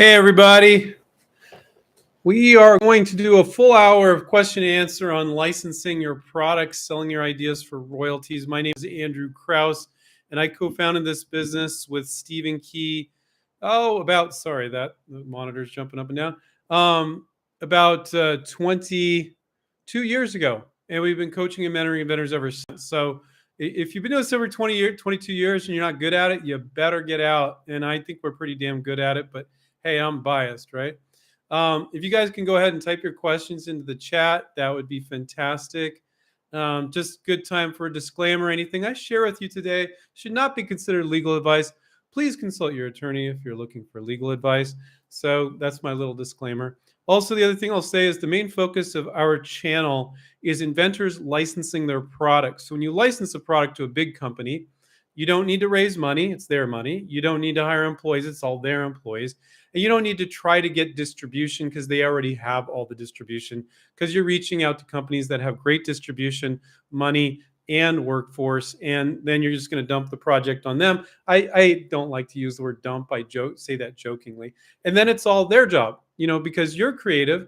Hey, everybody. We are going to do a full hour of question and answer on licensing your products, selling your ideas for royalties. My name is Andrew Krause, and I co-founded this business with Stephen Key. The monitor's jumping up and down. About 22 years ago. And we've been coaching and mentoring inventors ever since. So if you've been doing this over 22 years and you're not good at it, you better get out. And I think we're pretty damn good at it, but hey, I'm biased, right? If you guys can go ahead and type your questions into the chat, that would be fantastic. Just good time for a disclaimer. Anything I share with you today should not be considered legal advice. Please consult your attorney if you're looking for legal advice. So that's my little disclaimer. Also, the other thing I'll say is the main focus of our channel is inventors licensing their products. So when you license a product to a big company, you don't need to raise money. It's their money. You don't need to hire employees. It's all their employees. And you don't need to try to get distribution because they already have all the distribution, because you're reaching out to companies that have great distribution, money, and workforce, and then you're just going to dump the project on them. I don't like to use the word dump. I say that jokingly. And then it's all their job, because you're creative.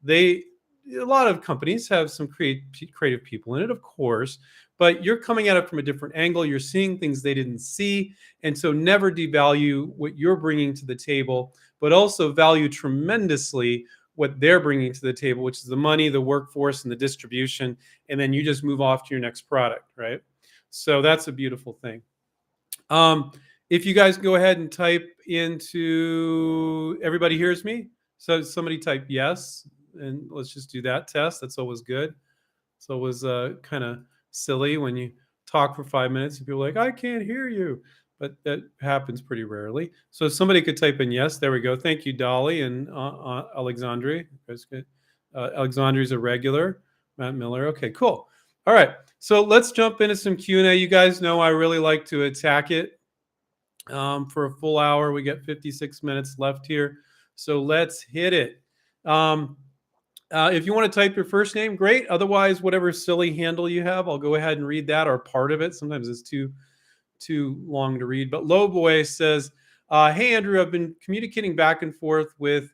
A lot of companies have some creative people in it, of course, but you're coming at it from a different angle. You're seeing things they didn't see. And so never devalue what you're bringing to the table, but also value tremendously what they're bringing to the table, which is the money, the workforce, and the distribution. And then you just move off to your next product, right? So that's a beautiful thing. If you guys go ahead and type into, everybody hears me? So somebody type yes, and let's just do that test. That's always good. It's always kind of silly when you talk for 5 minutes and people are like, I can't hear you. But that happens pretty rarely. So if somebody could type in yes, there we go. Thank you, Dolly and Alexandre. That's good. Alexandre's a regular. Matt Miller. Okay, cool. All right. So let's jump into some Q&A. You guys know I really like to attack it for a full hour. We got 56 minutes left here. So let's hit it. If you want to type your first name, great. Otherwise, whatever silly handle you have, I'll go ahead and read that or part of it. Sometimes it's too long to read. But Lowboy says, hey, Andrew, I've been communicating back and forth with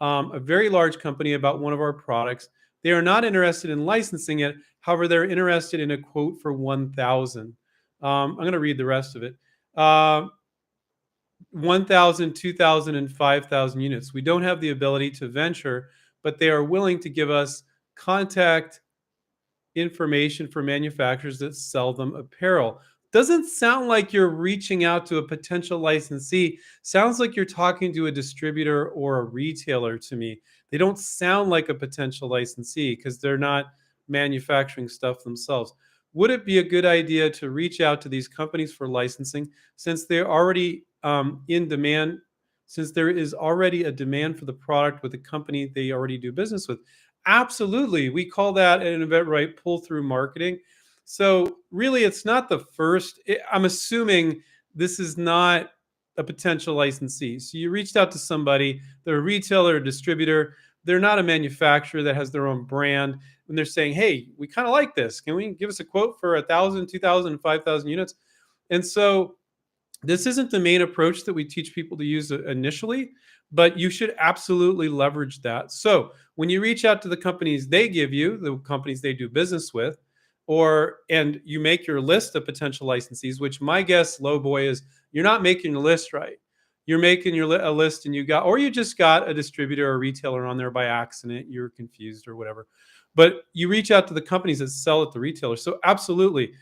a very large company about one of our products. They are not interested in licensing it. However, they're interested in a quote for 1,000. I'm going to read the rest of it. 1,000, 2,000, and 5,000 units. We don't have the ability to venture, but they are willing to give us contact information for manufacturers that sell them apparel. Doesn't sound like you're reaching out to a potential licensee. Sounds like you're talking to a distributor or a retailer to me. They don't sound like a potential licensee because they're not manufacturing stuff themselves. Would it be a good idea to reach out to these companies for licensing since they're already in demand, since there is already a demand for the product with the company they already do business with? Absolutely. We call that at InventRight pull-through marketing. So really, it's not the first. I'm assuming this is not a potential licensee. So you reached out to somebody, they're a retailer or distributor. They're not a manufacturer that has their own brand. And they're saying, hey, we kind of like this. Can we give us a quote for 1,000, 2,000, 5,000 units? And so this isn't the main approach that we teach people to use initially, but you should absolutely leverage that. So when you reach out to the companies they give you, the companies they do business with, and you make your list of potential licensees, which my guess, Lowboy, is you're not making your list right. You're making a list and you just got a distributor or retailer on there by accident. You're confused or whatever. But you reach out to the companies that sell at the retailer. So absolutely,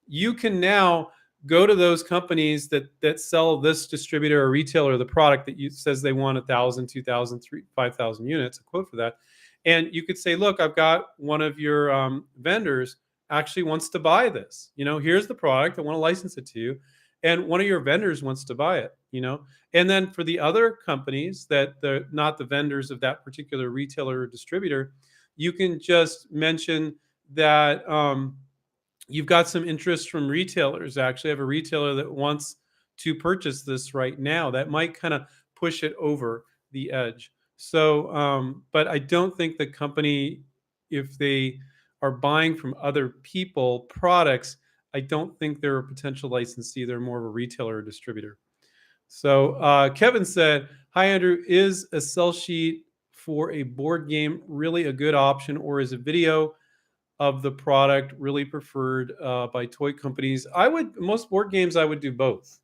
you can now go to those companies that sell this distributor or retailer the product that says they want 1,000, 2,000, 5,000 units, a quote for that. And you could say, look, I've got one of your vendors actually wants to buy this. Here's the product. I want to license it to you. And one of your vendors wants to buy it, And then for the other companies that they're not the vendors of that particular retailer or distributor, you can just mention that you've got some interest from retailers. Actually, I have a retailer that wants to purchase this right now. That might kind of push it over the edge. So, but I don't think the company, if they are buying from other people products, I don't think they're a potential licensee. They're more of a retailer or distributor. So Kevin said, Hi, Andrew. Is a sell sheet for a board game really a good option, or is a video of the product really preferred by toy companies? Most board games, I would do both.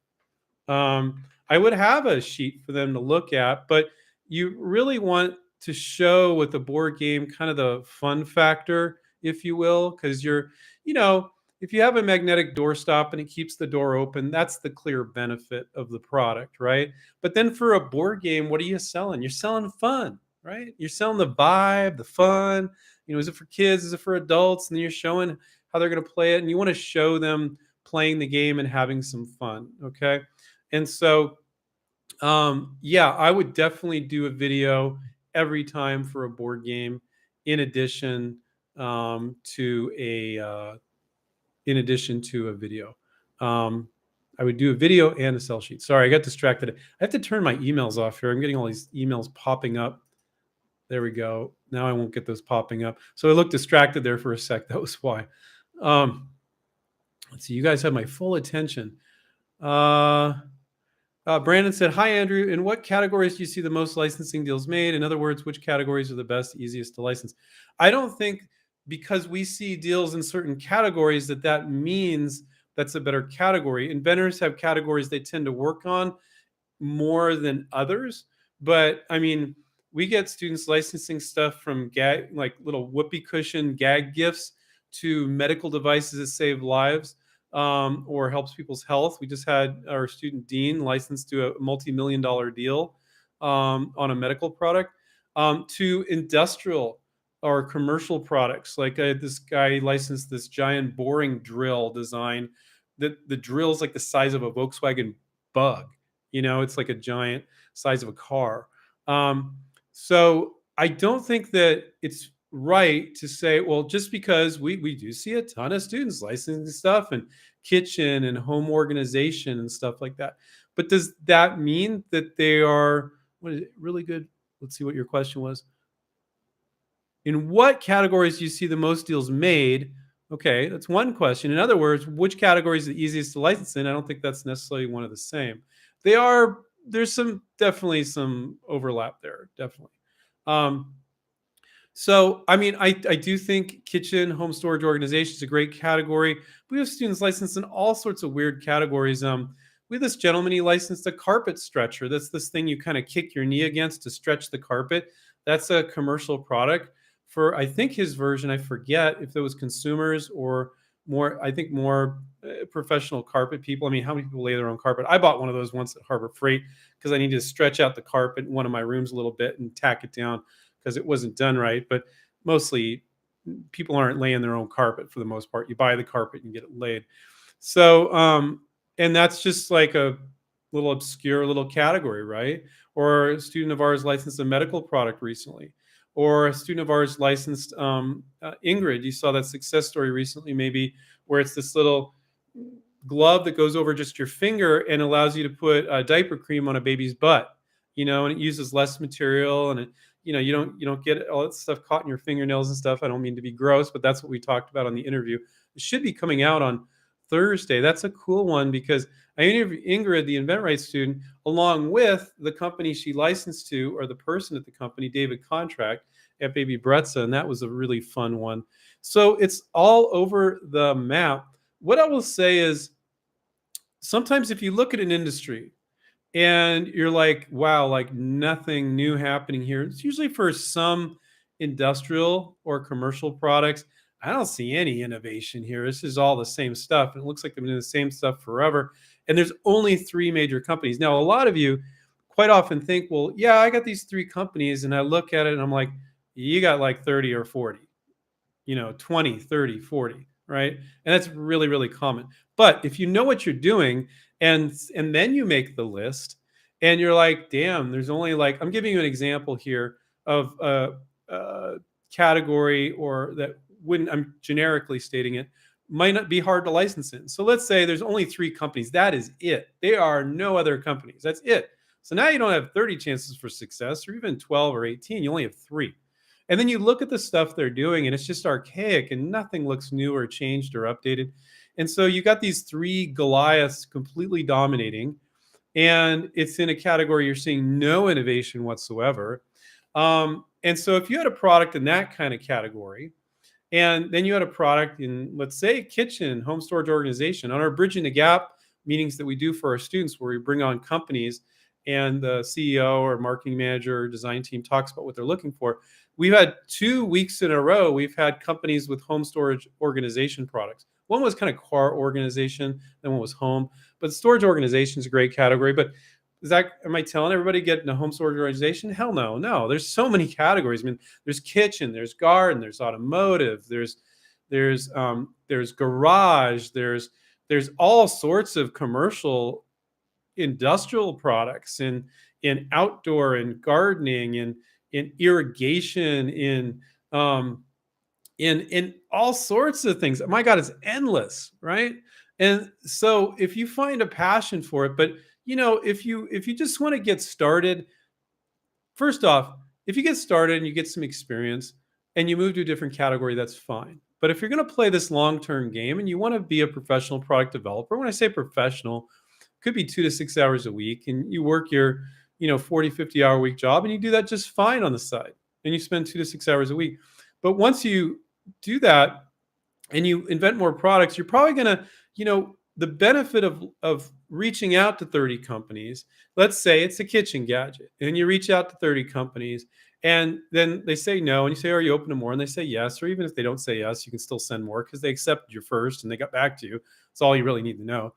I would have a sheet for them to look at, but you really want to show with the board game kind of the fun factor, if you will, because you know, if you have a magnetic doorstop and it keeps the door open, that's the clear benefit of the product, right? But then for a board game, what are you selling? You're selling fun, right? You're selling the vibe, the fun. Is it for kids? Is it for adults? And then you're showing how they're going to play it, and you want to show them playing the game and having some fun. Okay. And so, yeah, I would definitely do a video every time for a board game. In addition to a video, I would do a video and a sell sheet. Sorry, I got distracted. I have to turn my emails off here. I'm getting all these emails popping up. There we go. Now I won't get those popping up. So I looked distracted there for a sec. That was why. Let's see. You guys have my full attention. Brandon said, "Hi, Andrew. In what categories do you see the most licensing deals made? In other words, which categories are the best, easiest to license?" I don't think because we see deals in certain categories that means that's a better category. Inventors have categories they tend to work on more than others. But I mean, we get students licensing stuff from like little whoopee cushion gag gifts to medical devices that save lives or helps people's health. We just had our student Dean licensed to a multi-million-dollar deal on a medical product, to industrial or commercial products. Like this guy licensed this giant boring drill design that the drill's like the size of a Volkswagen Bug. It's like a giant size of a car. So I don't think that it's right to say, well, just because we do see a ton of students licensing stuff and kitchen and home organization and stuff like that. But does that mean that they are really good? Let's see what your question was. In what categories do you see the most deals made? Okay, that's one question. In other words, which category is the easiest to license in? I don't think that's necessarily one of the same. There's definitely some overlap there, definitely. So, I mean, I do think kitchen, home storage organization is a great category. We have students licensed in all sorts of weird categories. We have this gentleman, he licensed a carpet stretcher. That's this thing you kind of kick your knee against to stretch the carpet. That's a commercial product. For, I think his version, I forget if it was consumers or more, I think more professional carpet people. I mean, how many people lay their own carpet? I bought one of those once at Harbor Freight because I needed to stretch out the carpet in one of my rooms a little bit and tack it down because it wasn't done right. But mostly people aren't laying their own carpet for the most part. You buy the carpet and get it laid. So, and that's just like a little obscure little category, right? Or a student of ours licensed a medical product recently. Or a student of ours licensed Ingrid. You saw that success story recently, maybe, where it's this little glove that goes over just your finger and allows you to put diaper cream on a baby's butt. And it uses less material, and you don't get all that stuff caught in your fingernails and stuff. I don't mean to be gross, but that's what we talked about on the interview. It should be coming out on Thursday. That's a cool one because I interviewed Ingrid, the InventRight student, along with the company she licensed to, or the person at the company, David Contract at Baby Bretza, and that was a really fun one. So it's all over the map. What I will say is sometimes if you look at an industry and you're like, wow, like nothing new happening here, it's usually for some industrial or commercial products. I don't see any innovation here. This is all the same stuff. And it looks like they've been doing the same stuff forever. And there's only 3 major companies. Now, a lot of you quite often think, well, yeah, I got these 3 companies. And I look at it and I'm like, you got like 30 or 40, 20, 30, 40, right? And that's really, really common. But if you know what you're doing and then you make the list and you're like, damn, there's only like, I'm giving you an example here of a category or that wouldn't, I'm generically stating it, might not be hard to license in. So let's say there's only 3 companies. That is it. There are no other companies. That's it. So now you don't have 30 chances for success or even 12 or 18. You only have 3. And then you look at the stuff they're doing and it's just archaic and nothing looks new or changed or updated. And so you got these 3 Goliaths completely dominating. and it's in a category you're seeing no innovation whatsoever. And so if you had a product in that kind of category, and then you had a product in, let's say, kitchen, home storage organization, on our Bridging the Gap meetings that we do for our students, where we bring on companies and the CEO or marketing manager or design team talks about what they're looking for. We've had 2 weeks in a row, we've had companies with home storage organization products. One was kind of car organization, then one was home. But storage organization is a great category. But is that, am I telling everybody to get in a home storage organization? Hell no, no. There's so many categories. I mean, there's kitchen, there's garden, there's automotive, there's garage, there's all sorts of commercial industrial products in outdoor and gardening and in irrigation in all sorts of things. My God, it's endless, right? And so if you find a passion for it, but if you just want to get started, first off, if you get started and you get some experience and you move to a different category, that's fine. But if you're going to play this long-term game and you want to be a professional product developer, when I say professional, could be 2 to 6 hours a week, and you work your 40, 50-hour week job, and you do that just fine on the side, and you spend 2 to 6 hours a week. But once you do that and you invent more products, you're probably going to, the benefit of reaching out to 30 companies, let's say it's a kitchen gadget, and you reach out to 30 companies, and then they say no, and you say, are you open to more? And they say yes. Or even if they don't say yes, you can still send more because they accepted you first and they got back to you. That's all you really need to know.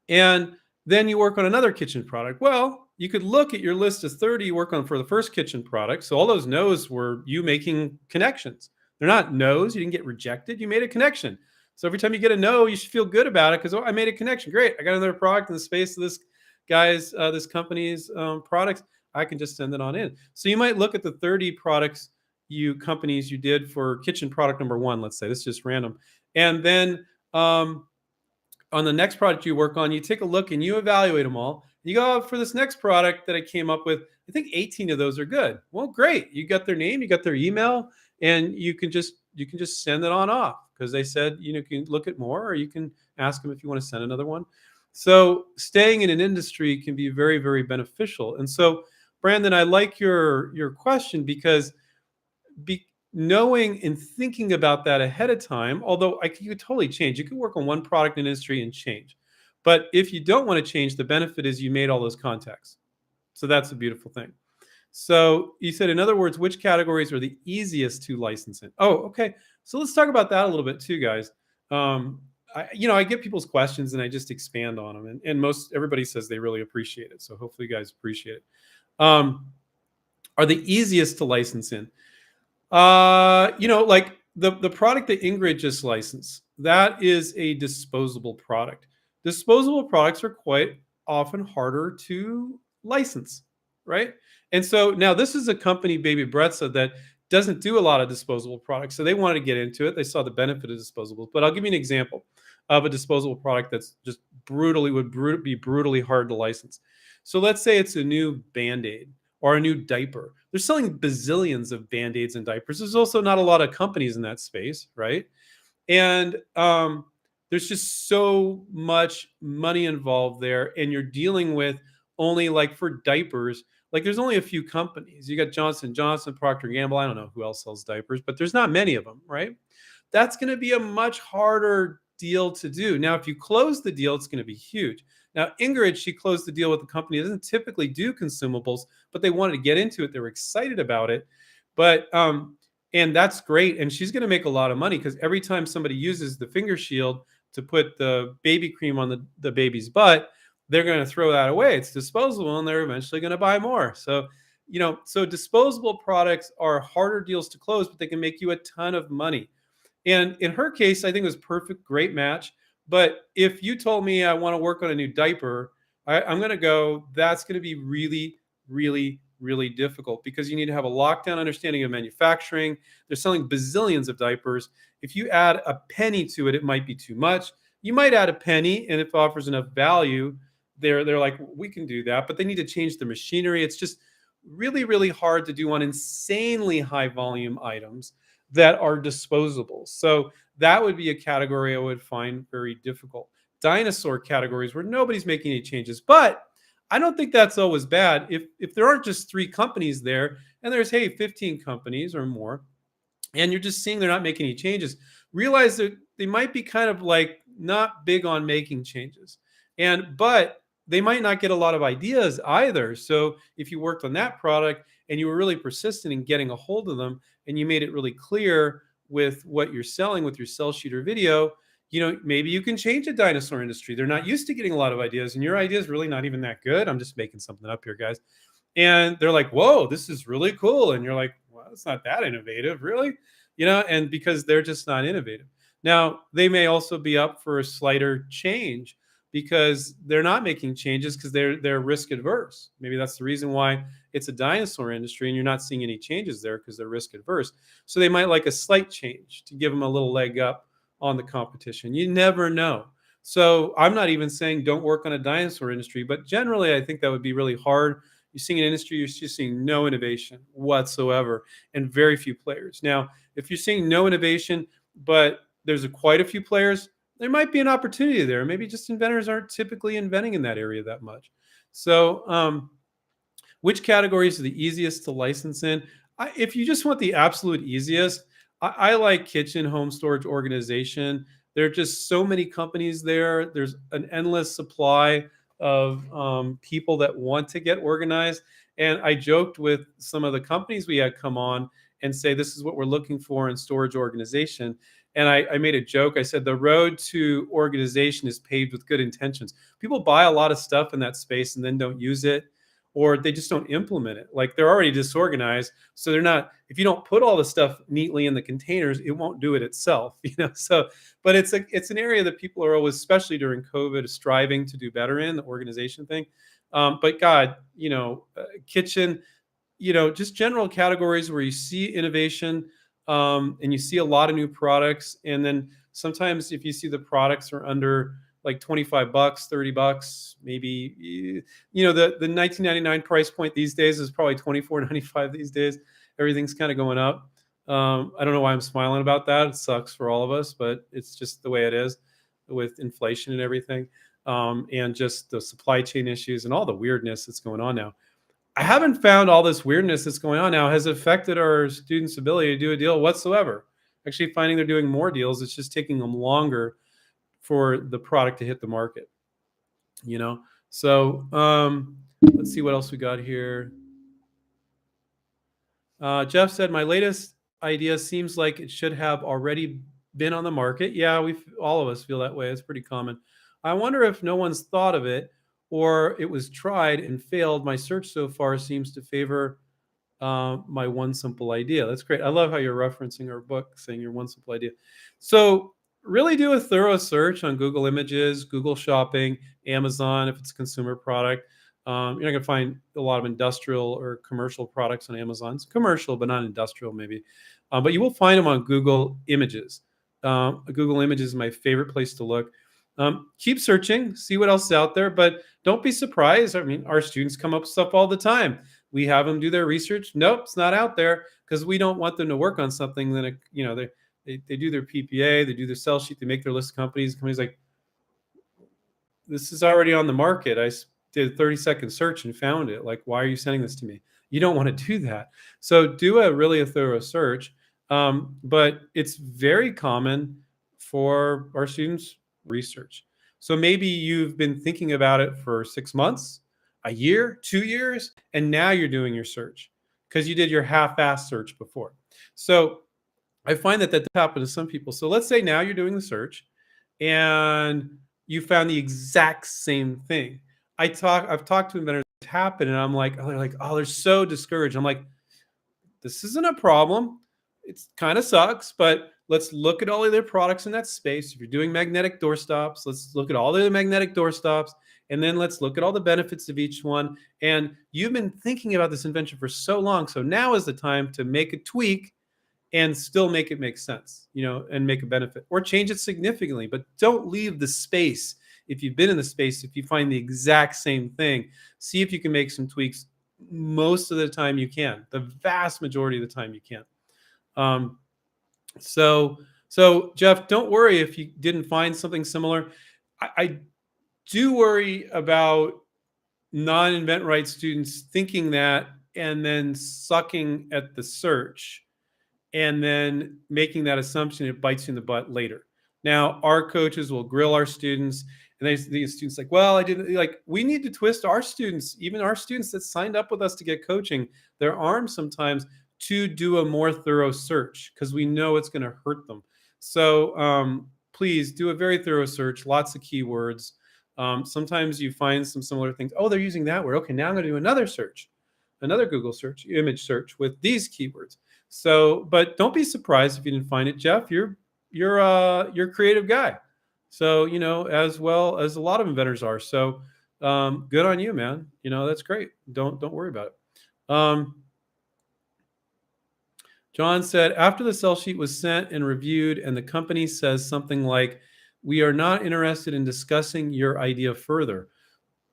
And then you work on another kitchen product. Well, you could look at your list of 30 you work on for the first kitchen product. So all those no's were you making connections. They're not no's. You didn't get rejected. You made a connection. So every time you get a no, you should feel good about it because, I made a connection. Great. I got another product in the space of this company's products. I can just send it on in. So you might look at the 30 companies you did for kitchen product number 1, let's say. This is just random. And then on the next product you work on, you take a look and you evaluate them all. You go, for this next product that I came up with, I think 18 of those are good. Well, great. You got their name, you got their email, and you can just send it on off because they said, you can look at more, or you can ask them if you want to send another one. So staying in an industry can be very, very beneficial. And so, Brandon, I like your question because knowing and thinking about that ahead of time, although you could totally change. You could work on one product in industry and change. But if you don't want to change, the benefit is you made all those contacts. So that's a beautiful thing. So you said, in other words, which categories are the easiest to license in? Oh, okay. So let's talk about that a little bit too, guys. I get people's questions and I just expand on them. And everybody says they really appreciate it. So hopefully you guys appreciate it. Are the easiest to license in? Like the product that Ingrid just licensed, that is a disposable product. Disposable products are quite often harder to license, right? And so now this is a company, Baby Bretza, that doesn't do a lot of disposable products. So they wanted to get into it. They saw the benefit of disposables. But I'll give you an example of a disposable product that's just be brutally hard to license. So let's say it's a new Band-Aid or a new diaper. They're selling bazillions of Band-Aids and diapers. There's also not a lot of companies in that space, right? And there's just so much money involved there. And you're dealing with only, like, for diapers, like, there's only a few companies. You got Johnson & Johnson, Procter & Gamble. I don't know who else sells diapers, but there's not many of them, right? That's going to be a much harder deal to do. Now, if you close the deal, it's going to be huge. Now, Ingrid, she closed the deal with a company that doesn't typically do consumables, but they wanted to get into it. They were excited about it. But and that's great. And she's going to make a lot of money because every time somebody uses the finger shield to put the baby cream on the baby's butt, they're going to throw that away. It's disposable, and they're eventually going to buy more. So, so disposable products are harder deals to close, but they can make you a ton of money. And in her case, I think it was perfect, great match. But if you told me I want to work on a new diaper, I'm going to go, that's going to be really, really, really difficult because you need to have a lockdown understanding of manufacturing. They're selling bazillions of diapers. If you add a penny to it, it might be too much. You might add a penny, and if it offers enough value, they're like, we can do that, but they need to change the machinery. It's just really, really hard to do on insanely high volume items that are disposable. So that would be a category I would find very difficult. dinosaur categories where nobody's making any changes. But I don't think that's always bad. If there aren't just 3 companies there and there's, hey, 15 companies or more, and you're just seeing they're not making any changes, realize that they might be kind of like not big on making changes. But they might not get a lot of ideas either. So if you worked on that product and you were really persistent in getting a hold of them and you made it really clear with what you're selling with your sell sheet or video, maybe you can change the dinosaur industry. They're not used to getting a lot of ideas, and your idea is really not even that good. I'm just making something up here, guys. And they're like, whoa, this is really cool. And you're like, well, it's not that innovative, really. And because they're just not innovative. Now, they may also be up for a slighter change because they're not making changes because they're risk adverse. Maybe that's the reason why it's a dinosaur industry and you're not seeing any changes there, because they're risk adverse. So they might like a slight change to give them a little leg up on the competition. You never know. So I'm not even saying don't work on a dinosaur industry, but generally I think that would be really hard. You're seeing an industry, you're just seeing no innovation whatsoever and very few players. Now, if you're seeing no innovation, but there's quite a few players, there might be an opportunity there. Maybe just inventors aren't typically inventing in that area that much. So which categories are the easiest to license in? If you just want the absolute easiest, I like kitchen, home storage, organization. There are just so many companies there. There's an endless supply of people that want to get organized. And I joked with some of the companies we had come on and say, this is what we're looking for in storage organization. And I made a joke. I said, the road to organization is paved with good intentions. People buy a lot of stuff in that space and then don't use it, or they just don't implement it. Like, they're already disorganized. So they're not, if you don't put all the stuff neatly in the containers, it won't do it itself, So, but it's an area that people are always, especially during COVID, striving to do better in the organization thing. But God, kitchen, just general categories where you see innovation, and you see a lot of new products. And then sometimes if you see the products are under like $25, $30, maybe, the 1999 price point these days is probably $24.95 these days. Everything's kind of going up. I don't know why I'm smiling about that. It sucks for all of us, but it's just the way it is with inflation and everything. And just the supply chain issues and all the weirdness that's going on now. I haven't found all this weirdness that's going on now has affected our students' ability to do a deal whatsoever. Actually finding they're doing more deals. It's just taking them longer for the product to hit the market, So let's see what else we got here. Jeff said, my latest idea seems like it should have already been on the market. Yeah, all of us feel that way. It's pretty common. I wonder if no one's thought of it, or it was tried and failed. My search so far seems to favor my one simple idea. That's great. I love how you're referencing our book, saying your one simple idea. So really do a thorough search on Google Images, Google Shopping, Amazon, if it's a consumer product. You're not going to find a lot of industrial or commercial products on Amazon. It's commercial, but not industrial, maybe. But you will find them on Google Images. Google Images is my favorite place to look. Keep searching, see what else is out there, but don't be surprised. I mean, our students come up with stuff all the time. We have them do their research. Nope, it's not out there, because we don't want them to work on something. Then, they do their PPA, they do their sell sheet, they make their list of companies. Companies like, this is already on the market. I did a 30-second search and found it. Like, why are you sending this to me? You don't want to do that. So do a thorough search. But it's very common for our students research. So maybe you've been thinking about it for 6 months, a year, 2 years, and now you're doing your search because you did your half-assed search before. So I find that happens to some people. So let's say now you're doing the search and you found the exact same thing. I've talked to inventors that happen, and I'm like, they're so discouraged. I'm like, this isn't a problem. It kind of sucks, but let's look at all of their products in that space. If you're doing magnetic door stops, let's look at all the magnetic door stops, and then let's look at all the benefits of each one. And you've been thinking about this invention for so long, so now is the time to make a tweak and still make it make sense, and make a benefit, or change it significantly. But don't leave the space. If you've been in the space, if you find the exact same thing, see if you can make some tweaks. Most of the time you can. The vast majority of the time you can. So Jeff, don't worry if you didn't find something similar. I do worry about non-InventRight students thinking that and then sucking at the search and then making that assumption, it bites you in the butt later. Now, our coaches will grill our students, and the students like, well, I didn't like. We need to twist our students, even our students that signed up with us to get coaching, their arms sometimes to do a more thorough search because we know it's going to hurt them. So please do a very thorough search, lots of keywords. Sometimes you find some similar things. Oh, they're using that word. Okay, now I'm going to do another search, another Google search, image search with these keywords. So, but don't be surprised if you didn't find it, Jeff. You're a creative guy, so as well as a lot of inventors are. So, good on you, man. That's great. Don't worry about it. John said after the sell sheet was sent and reviewed, and the company says something like, "We are not interested in discussing your idea further."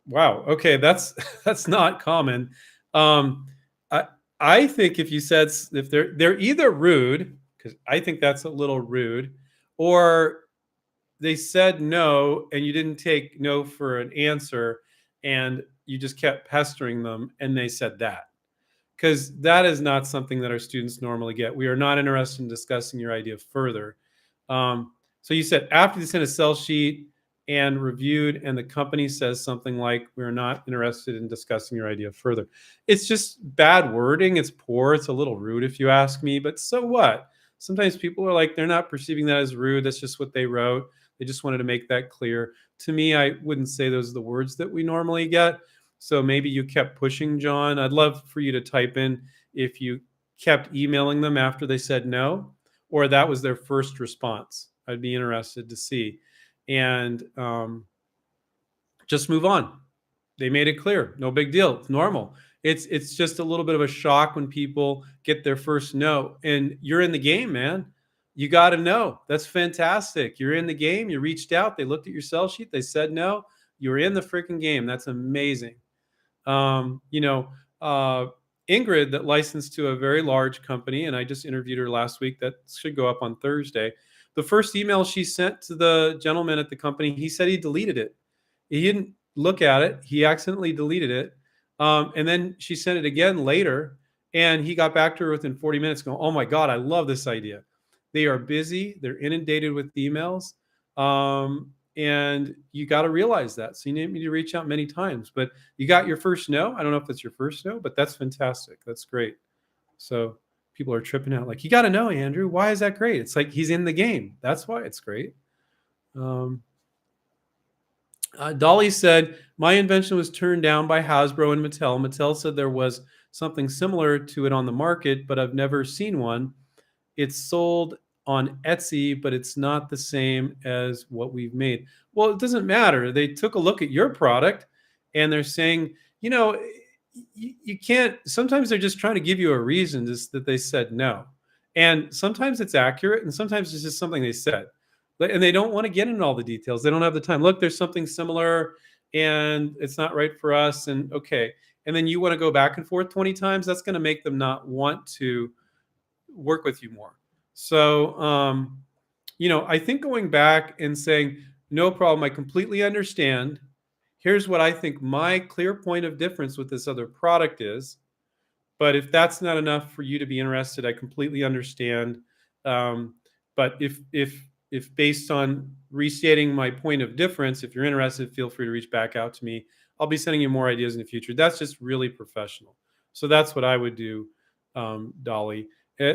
Wow. Okay, that's that's not common. I I think if you said if they're either rude, because I think that's a little rude, or they said no and you didn't take no for an answer, and you just kept pestering them, and they said that, because that is not something that our students normally get. We are not interested in discussing your idea further. So you said after they sent a sell sheet and reviewed, and the company says something like, "We're not interested in discussing your idea further." It's just bad wording. It's poor. It's a little rude, if you ask me. But so what? Sometimes people are like, they're not perceiving that as rude. That's just what they wrote. They just wanted to make that clear. To me, I wouldn't say those are the words that we normally get. So maybe you kept pushing, John. I'd love for you to type in if you kept emailing them after they said no, or that was their first response. I'd be interested to see. And just move on. They made it clear. No big deal. It's normal. It's just a little bit of a shock when people get their first no. And you're in the game, man. You got to know. That's fantastic. You're in the game. You reached out. They looked at your sell sheet. They said no. You're in the freaking game. That's amazing. Um, you know, uh, Ingrid, that licensed to a very large company, and I just interviewed her last week. That should go up on Thursday. The first email she sent to the gentleman at the company, he said he deleted it. He didn't look at it. He accidentally deleted it. And then she sent it again later, and he got back to her within 40 minutes going, "Oh my God, I love this idea." They are busy. They're inundated with emails. And you got to realize that. So you need to reach out many times. But you got your first no. I don't know if that's your first no, but that's fantastic. That's great. So people are tripping out like, you got to know, Andrew. Why is that great? It's like he's in the game. That's why it's great. Dolly said, my invention was turned down by Hasbro and Mattel. Mattel said there was something similar to it on the market, but I've never seen one. It's sold on Etsy, but it's not the same as what we've made. Well, it doesn't matter. They took a look at your product and they're saying, you can't, sometimes they're just trying to give you a reason just that they said no. And sometimes it's accurate and sometimes it's just something they said. And they don't want to get into all the details. They don't have the time. Look, there's something similar and it's not right for us. And okay. And then you want to go back and forth 20 times. That's going to make them not want to work with you more. So, I think going back and saying, no problem, I completely understand. Here's what I think my clear point of difference with this other product is. But if that's not enough for you to be interested, I completely understand. But if based on restating my point of difference, if you're interested, feel free to reach back out to me. I'll be sending you more ideas in the future. That's just really professional. So that's what I would do, Dolly.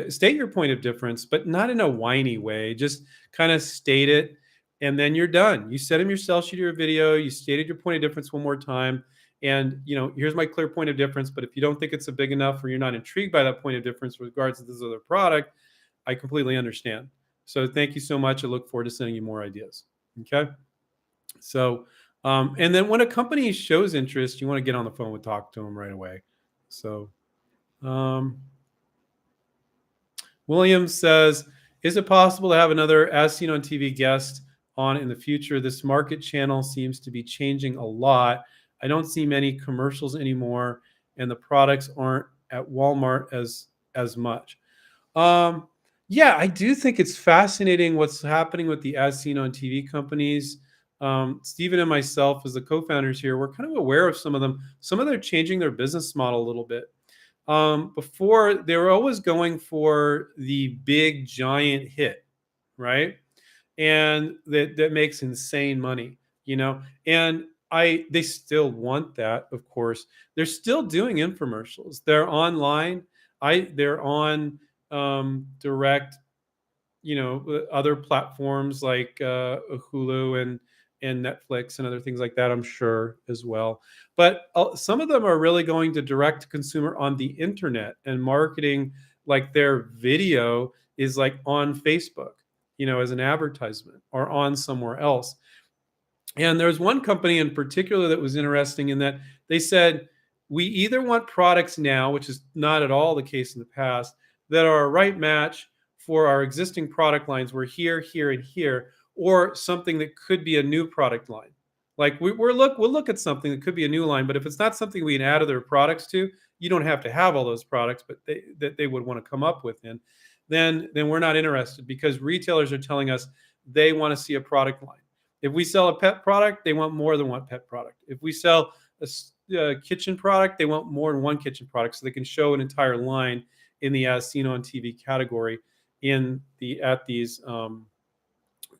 State your point of difference, but not in a whiny way. Just kind of state it, and then you're done. You sent him your sell sheet or your video. You stated your point of difference one more time. And, here's my clear point of difference. But if you don't think it's a big enough or you're not intrigued by that point of difference with regards to this other product, I completely understand. So thank you so much. I look forward to sending you more ideas. Okay. So, and then when a company shows interest, you want to get on the phone and talk to them right away. So, William says, is it possible to have another As Seen on TV guest on in the future? This market channel seems to be changing a lot. I don't see many commercials anymore, and the products aren't at Walmart as much. Yeah, I do think it's fascinating what's happening with the As Seen on TV companies. Stephen and myself, as the co-founders here, we're kind of aware of some of them. Some of them are changing their business model a little bit. Before, they were always going for the big giant hit, right? And that makes insane money, And they still want that, of course. They're still doing infomercials. They're online. They're on direct, other platforms like Hulu and Netflix and other things like that, I'm sure, as well. But some of them are really going to direct to consumer on the internet and marketing, like their video is like on Facebook, as an advertisement or on somewhere else. And there's one company in particular that was interesting in that they said, we either want products now, which is not at all the case in the past, that are a right match for our existing product lines. We're here, here, and here, or something that could be a new product line. Like we'll look at something that could be a new line, but if it's not something we can add other products to, you don't have to have all those products, but they would want to come up with, then we're not interested, because retailers are telling us they want to see a product line. If we sell a pet product, they want more than one pet product. If we sell a kitchen product, they want more than one kitchen product, so they can show an entire line in the as seen on TV category at these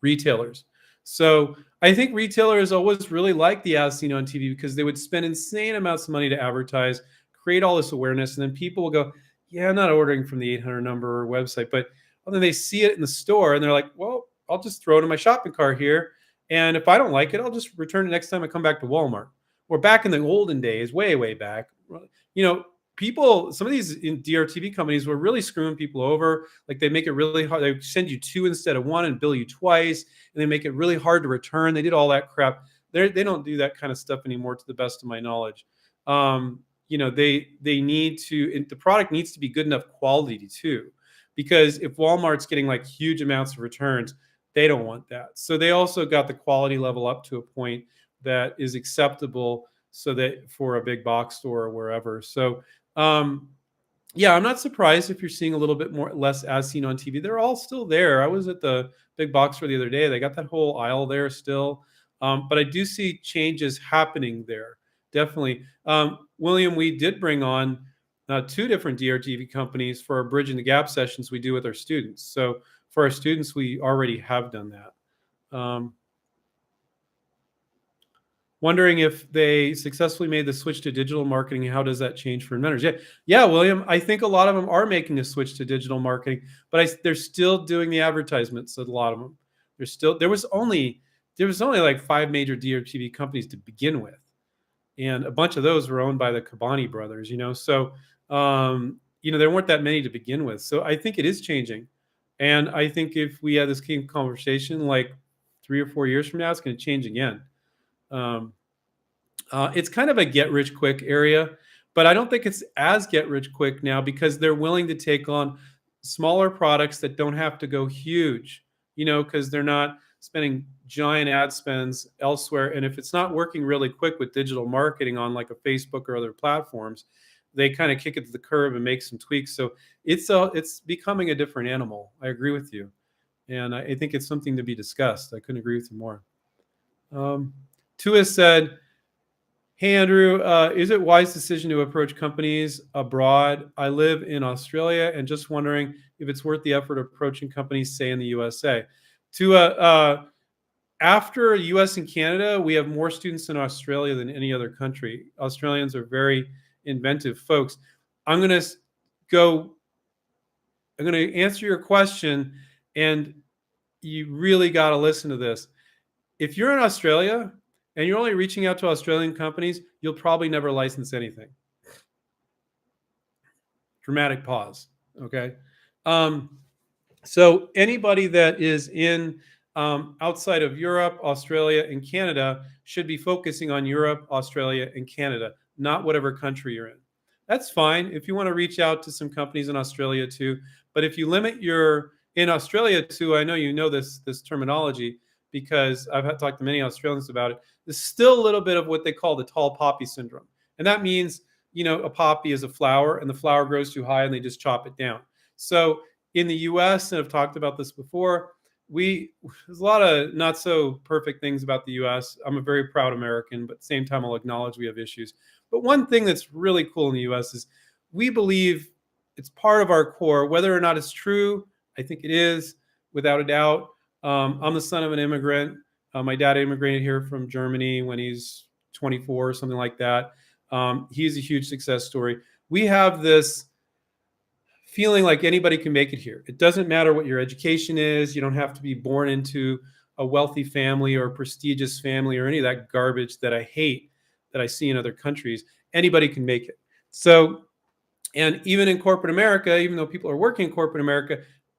retailers. So I think retailers always really like the as seen on TV, because they would spend insane amounts of money to advertise, create all this awareness, and then people will go, yeah, I'm not ordering from the 800 number or website, but then they see it in the store and they're like, well, I'll just throw it in my shopping cart here. And if I don't like it, I'll just return it next time I come back to Walmart. Or back in the olden days, way, way back, some of these DRTV companies were really screwing people over. Like, they make it really hard. They send you two instead of one and bill you twice. And they make it really hard to return. They did all that crap. They don't do that kind of stuff anymore, to the best of my knowledge. They need to, the product needs to be good enough quality too. Because if Walmart's getting like huge amounts of returns, they don't want that. So they also got the quality level up to a point that is acceptable, so that for a big box store or wherever. So, yeah, I'm not surprised if you're seeing a little bit less as seen on TV. They're all still there. I was at the big box store the other day. They got that whole aisle there still. But I do see changes happening there. Definitely. William, we did bring on two different DRTV companies for our Bridging the Gap sessions we do with our students. So for our students, we already have done that. Wondering if they successfully made the switch to digital marketing. How does that change for inventors? Yeah, William. I think a lot of them are making a switch to digital marketing, but they're still doing the advertisements. A lot of them. There was only like 5 major DRTV companies to begin with, and a bunch of those were owned by the Kabani brothers. So there weren't that many to begin with. So I think it is changing, and I think if we had this conversation like 3 or 4 years from now, it's going to change again. It's kind of a get rich quick area, but I don't think it's as get rich quick now, because they're willing to take on smaller products that don't have to go huge, because they're not spending giant ad spends elsewhere. And if it's not working really quick with digital marketing on like a Facebook or other platforms, they kind of kick it to the curb and make some tweaks. So it's becoming a different animal. I agree with you. And I think it's something to be discussed. I couldn't agree with you more. Tua said, hey, Andrew, is it wise decision to approach companies abroad? I live in Australia and just wondering if it's worth the effort of approaching companies, say, in the USA. Tua, after US and Canada, we have more students in Australia than any other country. Australians are very inventive folks. I'm going to answer your question, and you really got to listen to this. If you're in Australia and you're only reaching out to Australian companies, you'll probably never license anything. Dramatic pause. Okay. So anybody that is in outside of Europe, Australia, and Canada should be focusing on Europe, Australia, and Canada, not whatever country you're in. That's fine if you want to reach out to some companies in Australia too. But if you limit in Australia too, I know you know this terminology, because I've talked to many Australians about it. There's still a little bit of what they call the tall poppy syndrome. And that means, a poppy is a flower, and the flower grows too high and they just chop it down. So in the US, and I've talked about this before, there's a lot of not so perfect things about the US. I'm a very proud American, but at the same time, I'll acknowledge we have issues. But one thing that's really cool in the US is we believe it's part of our core, whether or not it's true. I think it is, without a doubt. I'm the son of an immigrant. My dad immigrated here from Germany when he's 24 or something like that. He's a huge success story. We have this feeling like anybody can make it here. It doesn't matter what your education is. You don't have to be born into a wealthy family or a prestigious family or any of that garbage that I hate that I see in other countries. Anybody can make it. So, and even in corporate America, even though people are working in corporate America,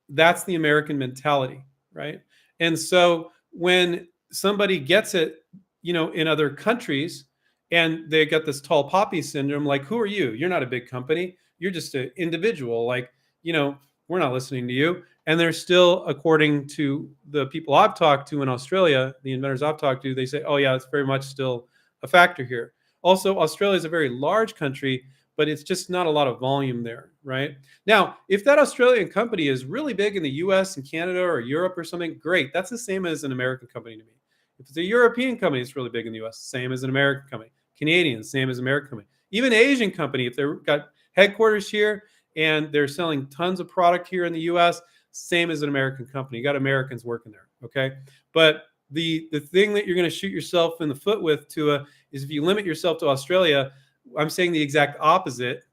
that's the American mentality, right? And so when somebody gets it, in other countries and they get this tall poppy syndrome, like, who are you? You're not a big company. You're just an individual. Like, we're not listening to you. And they're still, according to the people I've talked to in Australia, the inventors I've talked to, they say, oh, yeah, it's very much still a factor here. Also, Australia is a very large country, but it's just not a lot of volume there, right? Now, if that Australian company is really big in the US and Canada or Europe or something, great. That's the same as an American company to me. If it's a European company, it's really big in the US, same as an American company. Canadian, same as American company. Even Asian company, if they've got headquarters here and they're selling tons of product here in the US, same as an American company. You got Americans working there, okay? But the thing that you're going to shoot yourself in the foot with, Tua, is if you limit yourself to Australia, I'm saying the exact opposite.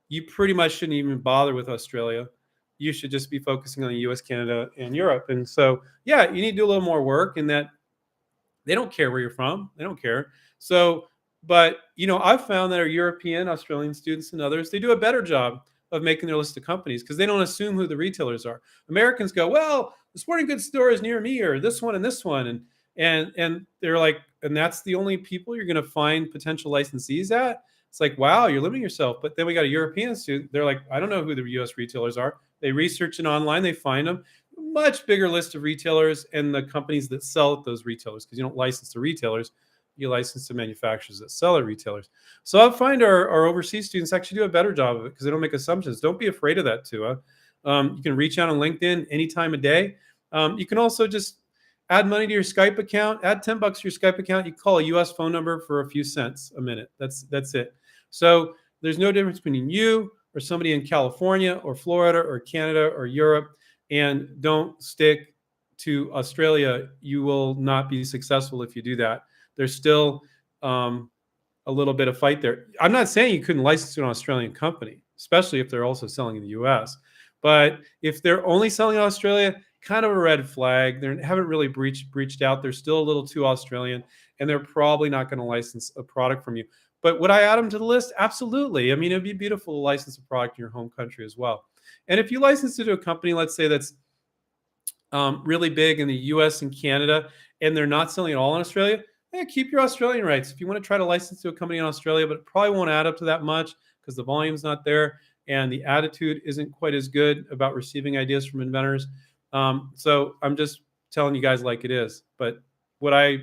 You pretty much shouldn't even bother with Australia. You should just be focusing on the US, Canada, and Europe. And so, yeah, you need to do a little more work in that they don't care where you're from. They don't care. So, but, I've found that our European, Australian students and others, they do a better job of making their list of companies because they don't assume who the retailers are. Americans go, well, the sporting goods store is near me, or this one and this one. And they're like, and that's the only people you're going to find potential licensees at. It's like, wow, you're limiting yourself. But then we got a European student. They're like, I don't know who the US retailers are. They research it online. They find them. Much bigger list of retailers and the companies that sell at those retailers, because you don't license the retailers. You license to manufacturers that sell at retailers. So I find our overseas students actually do a better job of it because they don't make assumptions. Don't be afraid of that, Tua. You can reach out on LinkedIn any time of day. You can also just add money to your Skype account. Add $10 to your Skype account. You call a US phone number for a few cents a minute. That's it. So there's no difference between you or somebody in California or Florida or Canada or Europe. And don't stick to Australia. You will not be successful if you do that. There's still a little bit of fight there. I'm not saying you couldn't license to an Australian company, especially if they're also selling in the US. But if they're only selling in Australia, kind of a red flag. They haven't really breached out. They're still a little too Australian, and they're probably not going to license a product from you. But would I add them to the list? Absolutely. I mean, it'd be beautiful to license a product in your home country as well. And if you license it to a company, let's say that's really big in the US and Canada, and they're not selling it all in Australia, keep your Australian rights. If you want to try to license to a company in Australia, but it probably won't add up to that much because the volume's not there and the attitude isn't quite as good about receiving ideas from inventors. So I'm just telling you guys like it is. But would I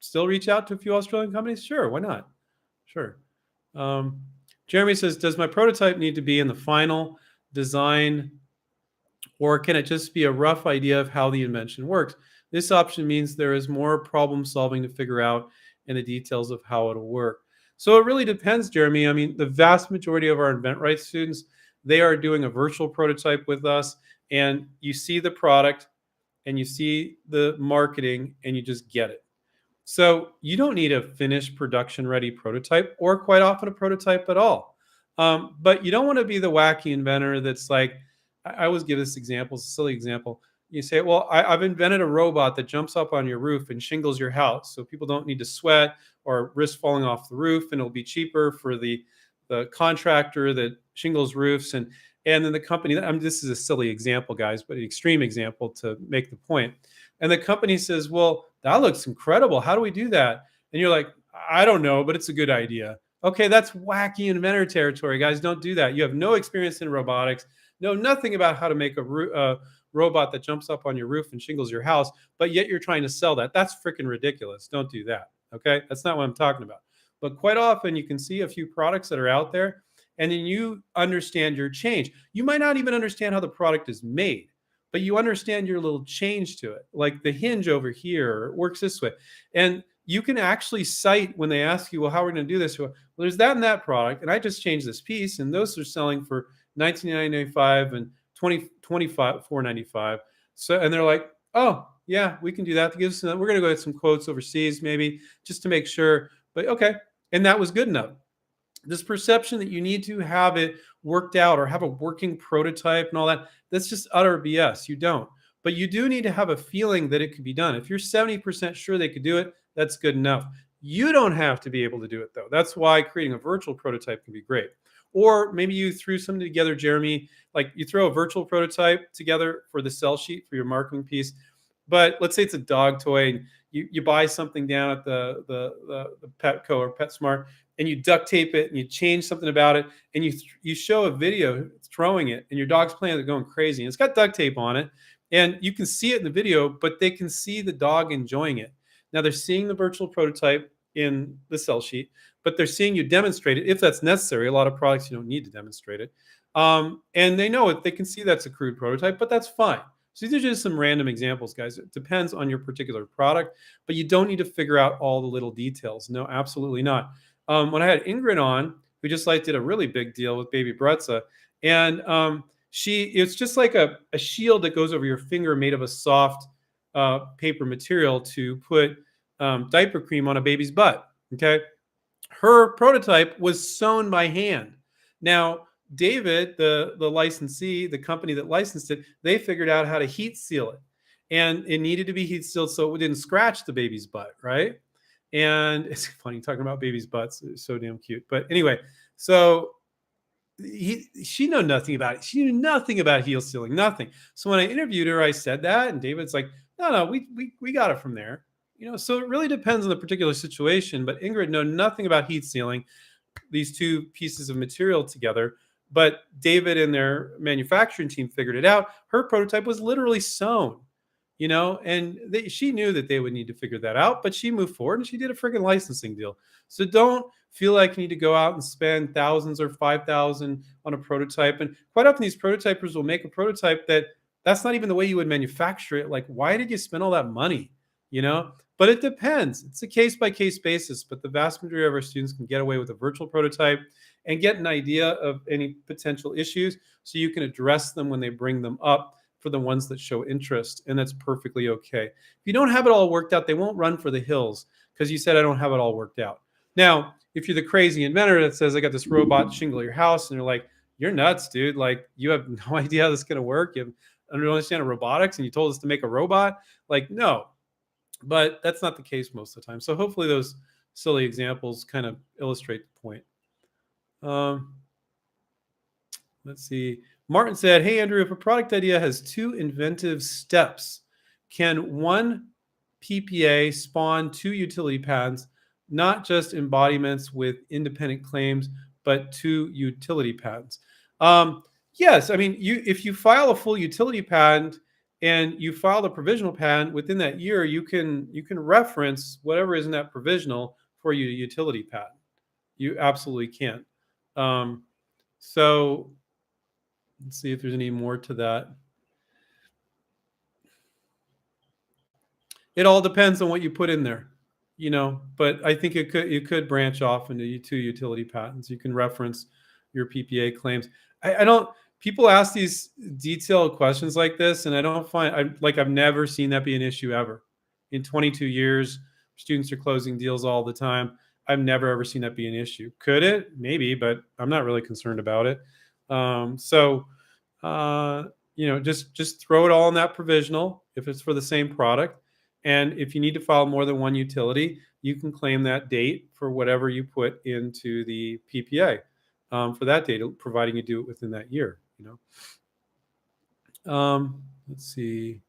still reach out to a few Australian companies? Sure, why not? Sure. Jeremy says, does my prototype need to be in the final design, or can it just be a rough idea of how the invention works? This option means there is more problem solving to figure out and the details of how it'll work. So it really depends, Jeremy. I mean, the vast majority of our InventRight students, they are doing a virtual prototype with us, and you see the product and you see the marketing and you just get it. So you don't need a finished production ready prototype, or quite often a prototype at all. But you don't want to be the wacky inventor that's like, I always give this example, it's a silly example. You say, well, I've invented a robot that jumps up on your roof and shingles your house, so people don't need to sweat or risk falling off the roof, and it'll be cheaper for the contractor that shingles roofs. And then the company, this is a silly example, guys, but an extreme example to make the point. And the company says, well, that looks incredible. How do we do that? And you're like, I don't know, but it's a good idea. Okay, that's wacky inventor territory, guys. Don't do that. You have no experience in robotics, know nothing about how to make a robot that jumps up on your roof and shingles your house, but yet you're trying to sell that. That's freaking ridiculous. Don't do that. Okay, that's not what I'm talking about. But quite often you can see a few products that are out there, and then you understand your change. You might not even understand how the product is made, but you understand your little change to it. Like the hinge over here works this way. And you can actually cite when they ask you, well, how are we going to do this? Well, there's that and that product, and I just changed this piece, and those are selling for $19.95 and 25 $4.95. So, and they're like, oh, yeah, we can do that. To give us we're going to go get some quotes overseas, maybe just to make sure. But okay. And that was good enough. This perception that you need to have it worked out or have a working prototype and all that, that's just utter BS. You don't. But you do need to have a feeling that it could be done. If you're 70% sure they could do it, that's good enough. You don't have to be able to do it, though. That's why creating a virtual prototype can be great. Or maybe you threw something together, Jeremy, like you throw a virtual prototype together for the sell sheet for your marketing piece. But let's say it's a dog toy and you buy something down at the Petco or PetSmart, and you duct tape it and you change something about it, and you show a video throwing it, and your dog's playing it going crazy, and it's got duct tape on it, and you can see it in the video, but they can see the dog enjoying it. Now they're seeing the virtual prototype in the sell sheet, but they're seeing you demonstrate it if that's necessary. A lot of products you don't need to demonstrate it, and they know it. They can see that's a crude prototype, but that's fine. So these are just some random examples, guys. It depends on your particular product, but you don't need to figure out all the little details. No, absolutely not. When I had Ingrid on, who just like did a really big deal with baby Bretza, and it's just like a shield that goes over your finger made of a soft paper material to put diaper cream on a baby's butt. Okay. Her prototype was sewn by hand. Now, David, the licensee, the company that licensed it, they figured out how to heat seal it. And it needed to be heat sealed so it didn't scratch the baby's butt, right? And it's funny talking about babies' butts. It's so damn cute. But anyway, so she knew nothing about it. She knew nothing about heel sealing, nothing. So when I interviewed her, I said that, and David's like, no, we got it from there. So it really depends on the particular situation. But Ingrid knew nothing about heat sealing these two pieces of material together. But David and their manufacturing team figured it out. Her prototype was literally sewn, and she knew that they would need to figure that out, but she moved forward and she did a freaking licensing deal. So don't feel like you need to go out and spend thousands or 5,000 on a prototype. And quite often these prototypers will make a prototype that's not even the way you would manufacture it. Like, why did you spend all that money? But it depends. It's a case by case basis, but the vast majority of our students can get away with a virtual prototype and get an idea of any potential issues so you can address them when they bring them up for the ones that show interest, and that's perfectly okay. If you don't have it all worked out, they won't run for the hills because you said, I don't have it all worked out. Now, if you're the crazy inventor that says, I got this robot shingle your house, and you're like, you're nuts, dude. Like, you have no idea how this is going to work. You don't understand robotics, and you told us to make a robot. Like, no. But that's not the case most of the time. So hopefully those silly examples kind of illustrate the point. Let's see. Martin said, hey, Andrew, if a product idea has two inventive steps, can one PPA spawn two utility patents, not just embodiments with independent claims, but two utility patents? Yes. I mean, if you file a full utility patent and you file a provisional patent within that year, you can reference whatever is in that provisional for your utility patent. You absolutely can. So let's see if there's any more to that. It all depends on what you put in there, but I think you could branch off into two utility patents. You can reference your PPA claims. I don't, people ask these detailed questions like this, and I don't find, I've never seen that be an issue ever. In 22 years, students are closing deals all the time. I've never ever seen that be an issue. Could it? Maybe, but I'm not really concerned about it. Just throw it all in that provisional if it's for the same product. And if you need to file more than one utility, you can claim that date for whatever you put into the PPA for that date, providing you do it within that year. Let's see.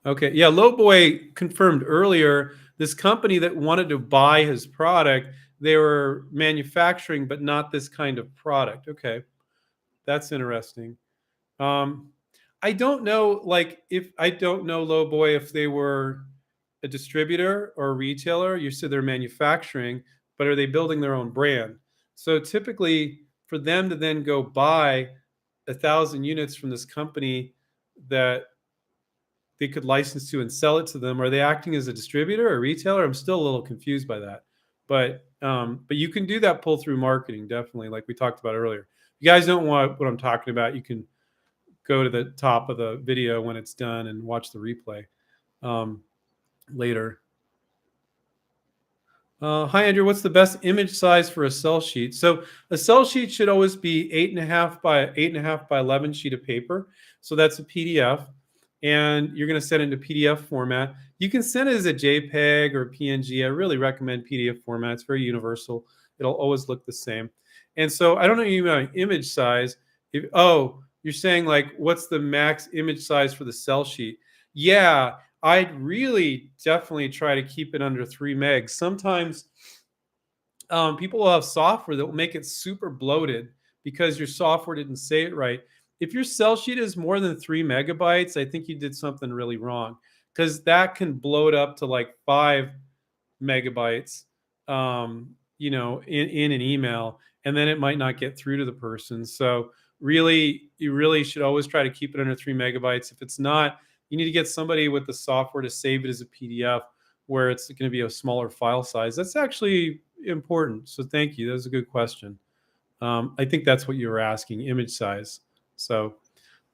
Okay, yeah, Lowboy confirmed earlier this company that wanted to buy his product, they were manufacturing, but not this kind of product. Okay, that's interesting. I don't know, Lowboy, if they were a distributor or a retailer. You said they're manufacturing, but are they building their own brand? So typically, for them to then go buy 1,000 units from this company that they could license to and sell it to them, are they acting as a distributor or retailer? I'm still a little confused by that. But you can do that pull through marketing, definitely, like we talked about earlier. If you guys don't want what I'm talking about, you can go to the top of the video when it's done and watch the replay later. Hi, Andrew. What's the best image size for a sell sheet? So a sell sheet should always be 8.5 by 8.5 by 11 sheet of paper. So that's a PDF, and you're going to send it into PDF format. You can send it as a JPEG or PNG. I really recommend PDF format. It's very universal. It'll always look the same. And so I don't know you about image size. You're saying like, what's the max image size for the sell sheet? Yeah. I'd really definitely try to keep it under 3 megs. Sometimes people will have software that will make it super bloated because your software didn't say it right. If your sell sheet is more than 3 megabytes, I think you did something really wrong, because that can bloat up to like 5 megabytes, in an email, and then it might not get through to the person. So really, you really should always try to keep it under 3 megabytes. If it's not, you need to get somebody with the software to save it as a PDF where it's going to be a smaller file size. That's actually important. So thank you. That was a good question. I think that's what you were asking, image size. So,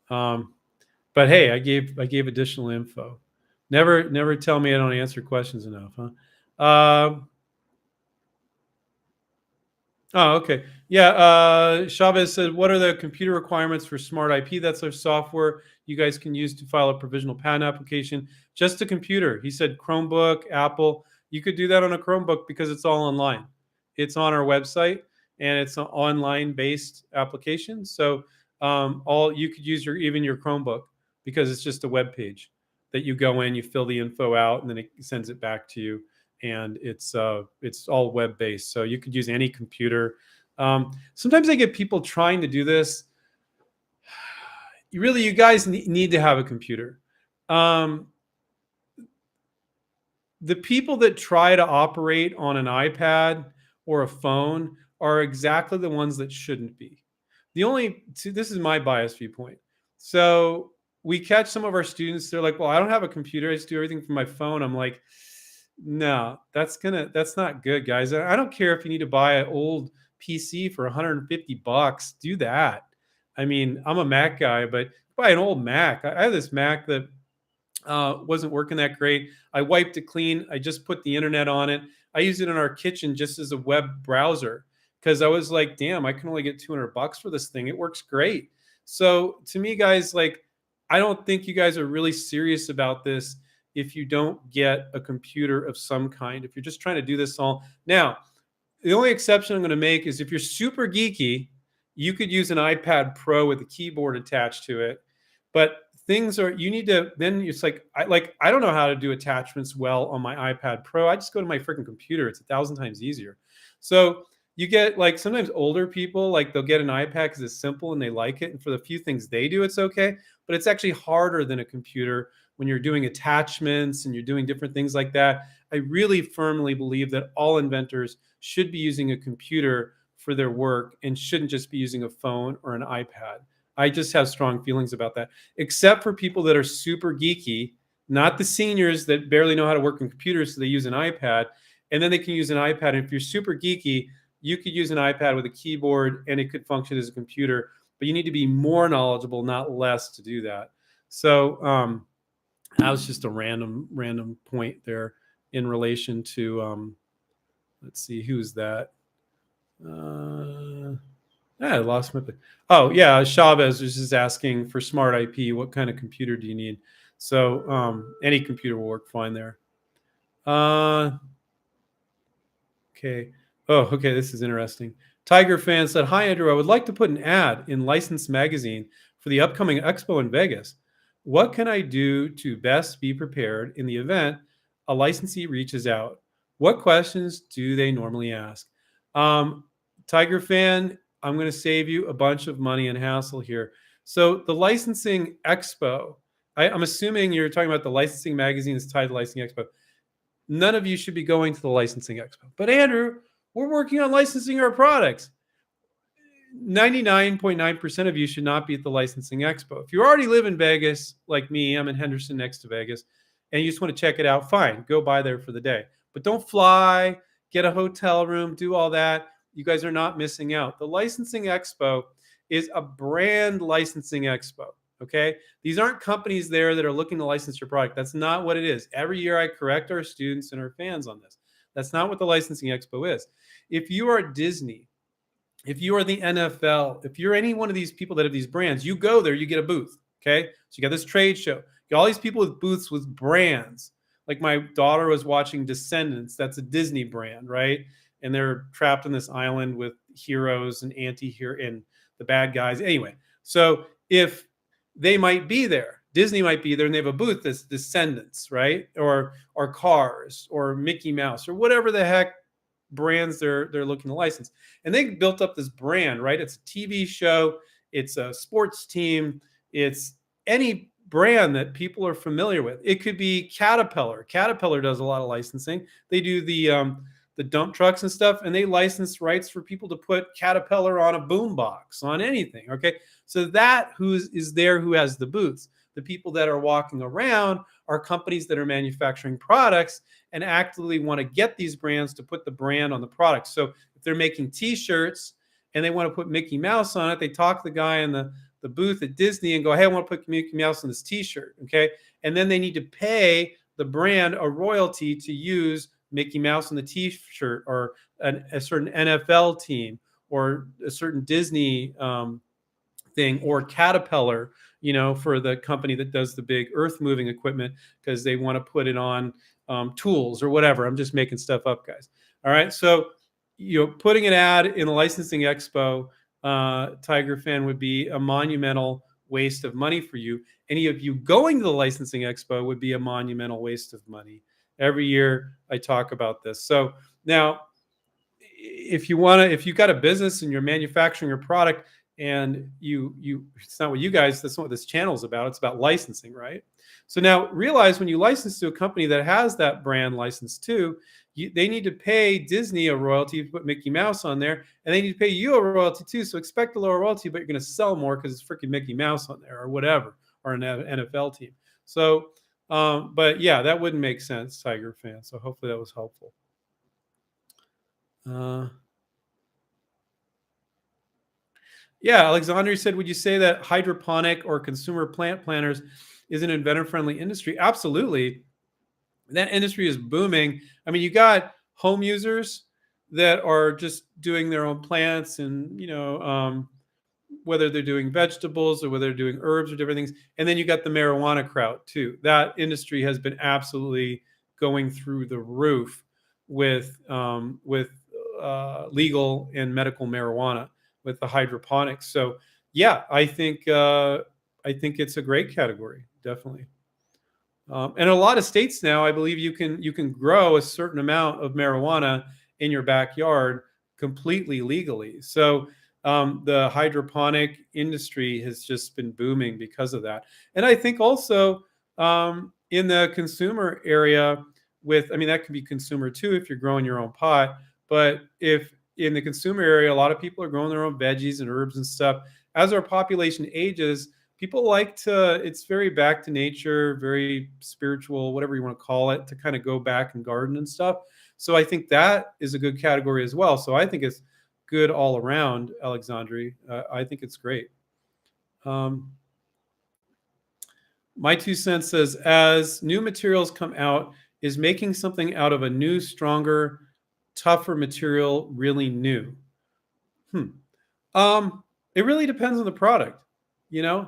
but hey, I gave additional info. Never tell me I don't answer questions enough, huh? Oh, okay. Yeah. Chavez said, what are the computer requirements for Smart IP? That's our software you guys can use to file a provisional patent application. Just a computer. He said Chromebook, Apple. You could do that on a Chromebook because it's all online. It's on our website, and it's an online-based application. So you could use even your Chromebook, because it's just a web page that you go in, you fill the info out, and then it sends it back to you. And it's all web based, so you could use any computer. Sometimes I get people trying to do this. You guys need to have a computer. The people that try to operate on an iPad or a phone are exactly the ones that shouldn't be. This is my biased viewpoint. So we catch some of our students, they're like, well, I don't have a computer, I just do everything from my phone. I'm like, no, that's not good, guys. I don't care if you need to buy an old PC for $150. Do that. I mean, I'm a Mac guy, but buy an old Mac. I have this Mac that wasn't working that great. I wiped it clean. I just put the internet on it. I use it in our kitchen just as a web browser, because I was like, damn, I can only get $200 for this thing. It works great. So to me, guys, like, I don't think you guys are really serious about this if you don't get a computer of some kind. If you're just trying to do this all. Now, the only exception I'm going to make is if you're super geeky, you could use an iPad Pro with a keyboard attached to it. But it's like, I don't know how to do attachments well on my iPad Pro. I just go to my freaking computer. It's 1,000 times easier. So you get, like, sometimes older people, like, they'll get an iPad because it's simple and they like it. And for the few things they do, it's okay. But it's actually harder than a computer when you're doing attachments and you're doing different things like that. I really firmly believe that all inventors should be using a computer for their work and shouldn't just be using a phone or an iPad. I just have strong feelings about that, except for people that are super geeky, not the seniors that barely know how to work on computers, so they use an iPad, and then they can use an iPad. And if you're super geeky, you could use an iPad with a keyboard and it could function as a computer, but you need to be more knowledgeable, not less, to do that. So, that was just a random point there in relation to, let's see, who's that? I lost my. Oh yeah, Chavez was just asking for Smart IP. What kind of computer do you need? So any computer will work fine there. Okay. Oh, okay. This is interesting. Tiger Fan said, "Hi Andrew, I would like to put an ad in License Magazine for the upcoming expo in Vegas. What can I do to best be prepared in the event a licensee reaches out? What questions do they normally ask?" Tiger Fan, I'm going to save you a bunch of money and hassle here. So the licensing expo, I'm assuming you're talking about the licensing magazine that's tied to Licensing Expo. None of you should be going to the Licensing Expo. But Andrew, we're working on licensing our products. 99.9% of you should not be at the licensing expo. If you already live in Vegas, like me, I'm in Henderson next to Vegas, and you just want to check it out, fine, go by there for the day. But don't fly, get a hotel room, do all that. You guys are not missing out. The licensing expo is a brand licensing expo. Okay. These aren't companies there that are looking to license your product. That's not what it is. Every year I correct our students and our fans on this. That's not what the licensing expo is. If you are Disney, if you are the NFL, if you're any one of these people that have these brands, you go there, you get a booth. Okay. So you got this trade show. You got all these people with booths with brands. Like my daughter was watching Descendants. That's a Disney brand, right? And they're trapped on this island with heroes and anti-hero and the bad guys. Anyway, so if they might be there, Disney might be there, and they have a booth that's Descendants, right? Or Cars or Mickey Mouse or whatever the heck brands they're looking to license. And they built up this brand, right? It's a TV show, it's a sports team, it's any brand that people are familiar with. It could be Caterpillar. Caterpillar does a lot of licensing. They do the dump trucks and stuff, and they license rights for people to put Caterpillar on a boombox, on anything. Okay, so that is there who has the booths. The people that are walking around are companies that are manufacturing products and actively want to get these brands to put the brand on the product. So if they're making T-shirts and they want to put Mickey Mouse on it, they talk to the guy in the booth at Disney and go, hey, I want to put Mickey Mouse on this T-shirt, okay? And then they need to pay the brand a royalty to use Mickey Mouse on the T-shirt, or a certain NFL team, or a certain Disney thing, or Caterpillar, for the company that does the big earth moving equipment, because they want to put it on tools or whatever. I'm just making stuff up, guys. All right. So, putting an ad in a licensing expo, Tiger fan, would be a monumental waste of money for you. Any of you going to the licensing expo would be a monumental waste of money. Every year I talk about this. So now, if you've got a business and you're manufacturing your product, and it's not what that's not what this channel is about. It's about licensing, right? So now realize, when you license to a company that has that brand license too, they need to pay Disney a royalty to put Mickey Mouse on there, and they need to pay you a royalty too. So expect a lower royalty, but you're going to sell more because it's freaking Mickey Mouse on there, or whatever, or an NFL team. So, but yeah, that wouldn't make sense, Tiger fan. So hopefully that was helpful. Yeah, Alexandria said, would you say that hydroponic or consumer plant planters is an inventor-friendly industry? Absolutely. That industry is booming. I mean, you got home users that are just doing their own plants, and, whether they're doing vegetables or whether they're doing herbs or different things. And then you got the marijuana crowd too. That industry has been absolutely going through the roof with legal and medical marijuana, with the hydroponics. So yeah, I think it's a great category, definitely. And in a lot of states now, I believe you can grow a certain amount of marijuana in your backyard completely legally. So the hydroponic industry has just been booming because of that. And I think also in the consumer area, that can be consumer too if you're growing your own pot. But if in the consumer area, a lot of people are growing their own veggies and herbs and stuff. As our population ages, people it's very back to nature, very spiritual, whatever you want to call it, to kind of go back and garden and stuff. So I think that is a good category as well. So I think it's good all around, Alexandria. I think it's great. My 2 cents says, as new materials come out, is making something out of a new, stronger, tougher material really new? It really depends on the product. I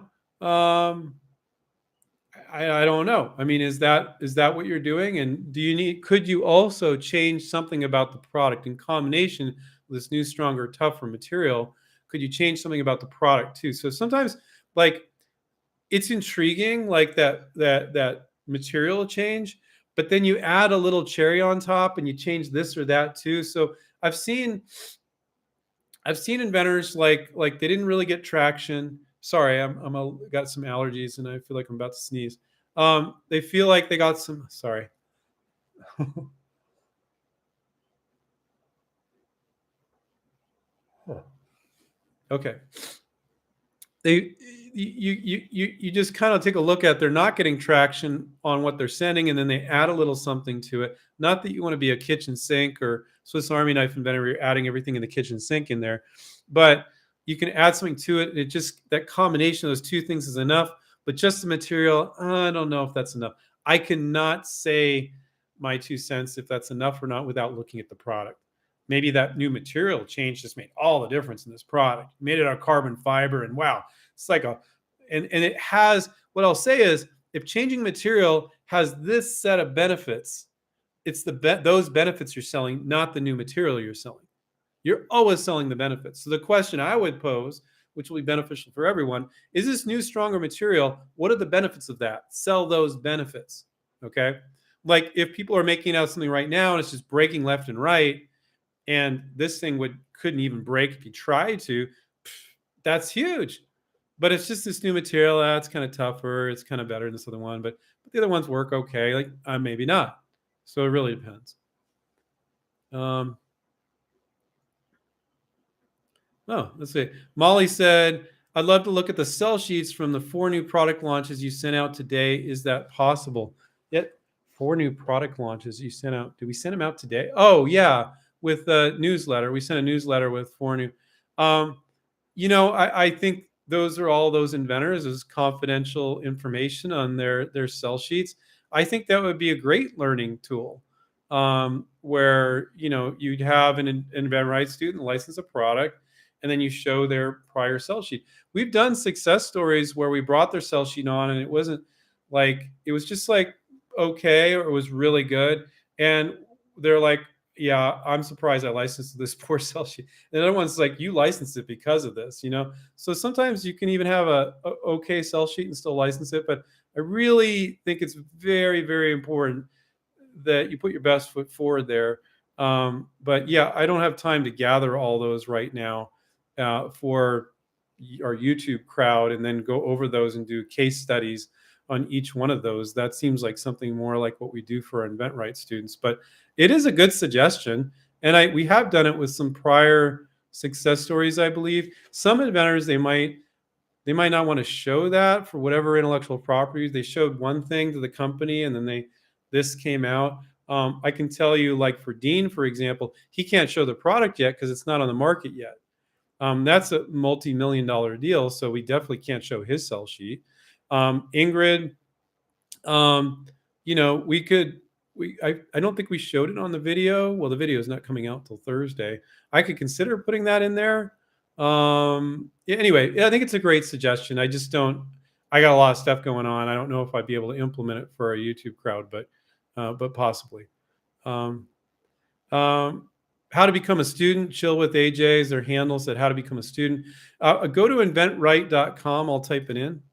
don't know. I mean, is that what you're doing? And could you also change something about the product in combination with this new, stronger, tougher material? Could you change something about the product too? So sometimes, like, it's intriguing, like that material change, but then you add a little cherry on top and you change this or that too. So I've seen inventors like they didn't really get traction. Sorry, got some allergies and I feel like I'm about to sneeze. They feel like they got some. Sorry. Okay. You just kind of take a look at they're not getting traction on what they're sending, and then they add a little something to it. Not that you want to be a kitchen sink or Swiss Army knife inventor where you're adding everything in the kitchen sink in there, but you can add something to it. It just that combination of those two things is enough. But just the material, I don't know if that's enough. I cannot say my 2 cents if that's enough or not without looking at the product. Maybe that new material change just made all the difference in this product. Made it out of carbon fiber, and wow, it's like and it has. What I'll say is, if changing material has this set of benefits, it's those benefits you're selling, not the new material you're selling. You're always selling the benefits. So the question I would pose, which will be beneficial for everyone, is this new, stronger material? What are the benefits of that? Sell those benefits. Okay. Like if people are making out something right now and it's just breaking left and right, and this thing couldn't even break if you tried to, that's huge. But it's just this new material that's kind of tougher. It's kind of better than this other one, but the other ones work okay. Like maybe not. So it really depends. Um, let's see. Molly said, "I'd love to look at the sell sheets from the 4 new product launches you sent out today. Is that possible?" Yet 4 new product launches you sent out. Did we send them out today? Oh yeah, with the newsletter. We sent a newsletter with 4 new. Um, I think those are all those inventors as confidential information on their sell sheets. I think that would be a great learning tool, where you'd have an InventRight student license a product, and then you show their prior sell sheet. We've done success stories where we brought their sell sheet on, and it wasn't like it was just like okay, or it was really good, and they're like, yeah, I'm surprised I licensed this poor sell sheet. And the other one's like, you licensed it because of this. So sometimes you can even have a okay sell sheet and still license it. But I really think it's very, very important that you put your best foot forward there. But yeah, I don't have time to gather all those right now for our YouTube crowd and then go over those and do case studies on each one of those. That seems like something more like what we do for our InventRight students. But it is a good suggestion, and we have done it with some prior success stories. I believe some inventors they might not want to show that for whatever intellectual properties. They showed one thing to the company, and then this came out. I can tell you, like for Dean, for example, he can't show the product yet because it's not on the market yet. That's a multi-million-dollar deal, so we definitely can't show his sell sheet. Ingrid, we could. I don't think we showed it on the video. Well, the video is not coming out till Thursday. I could consider putting that in there. Anyway, yeah, I think it's a great suggestion. I just don't. I got a lot of stuff going on. I don't know if I'd be able to implement it for our YouTube crowd, but possibly. How to become a student. Chill with AJ's. Their handle said how to become a student. Go to inventright.com. I'll type it in.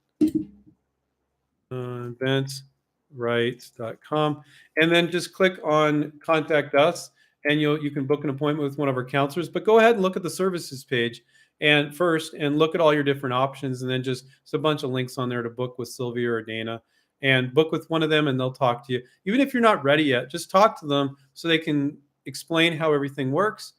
inventRight.com, and then just click on contact us, and you can book an appointment with one of our counselors. But go ahead and look at the services page and look at all your different options, and then just a bunch of links on there to book with Sylvia or Dana, and book with one of them, and they'll talk to you. Even if you're not ready yet, just talk to them so they can explain how everything works,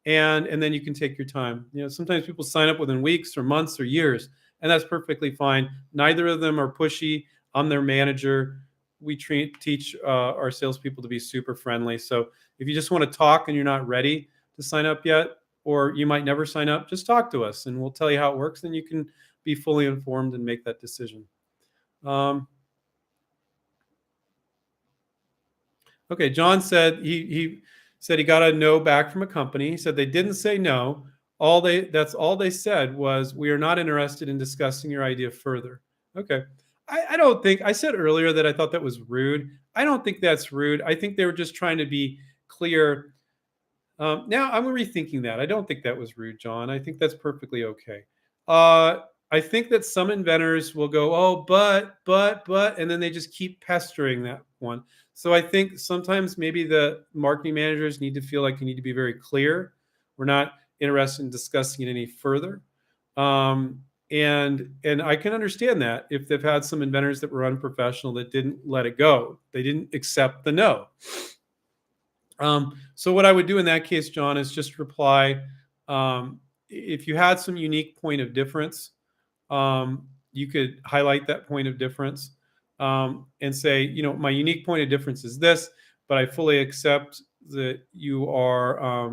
and then you can take your time. Sometimes people sign up within weeks or months or years, and that's perfectly fine. Neither of them are pushy. I'm their manager. We teach our salespeople to be super friendly. So if you just want to talk and you're not ready to sign up yet, or you might never sign up, just talk to us and we'll tell you how it works. Then you can be fully informed and make that decision. Okay, John said he said he got a no back from a company. He said they didn't say no. That's all they said was, we are not interested in discussing your idea further. Okay. I don't think, I said earlier that I thought that was rude. I don't think that's rude. I think they were just trying to be clear. Now I'm rethinking that. I don't think that was rude, John. I think that's perfectly okay. I think that some inventors will go, oh, but, and then they just keep pestering that one. So I think sometimes maybe the marketing managers need to feel like you need to be very clear. We're not interested in discussing it any further. And I can understand that if they've had some inventors that were unprofessional that didn't let it go. They didn't accept the no. So what I would do in that case, John, is just reply, if you had some unique point of difference, you could highlight that point of difference, and say, my unique point of difference is this, but I fully accept that you are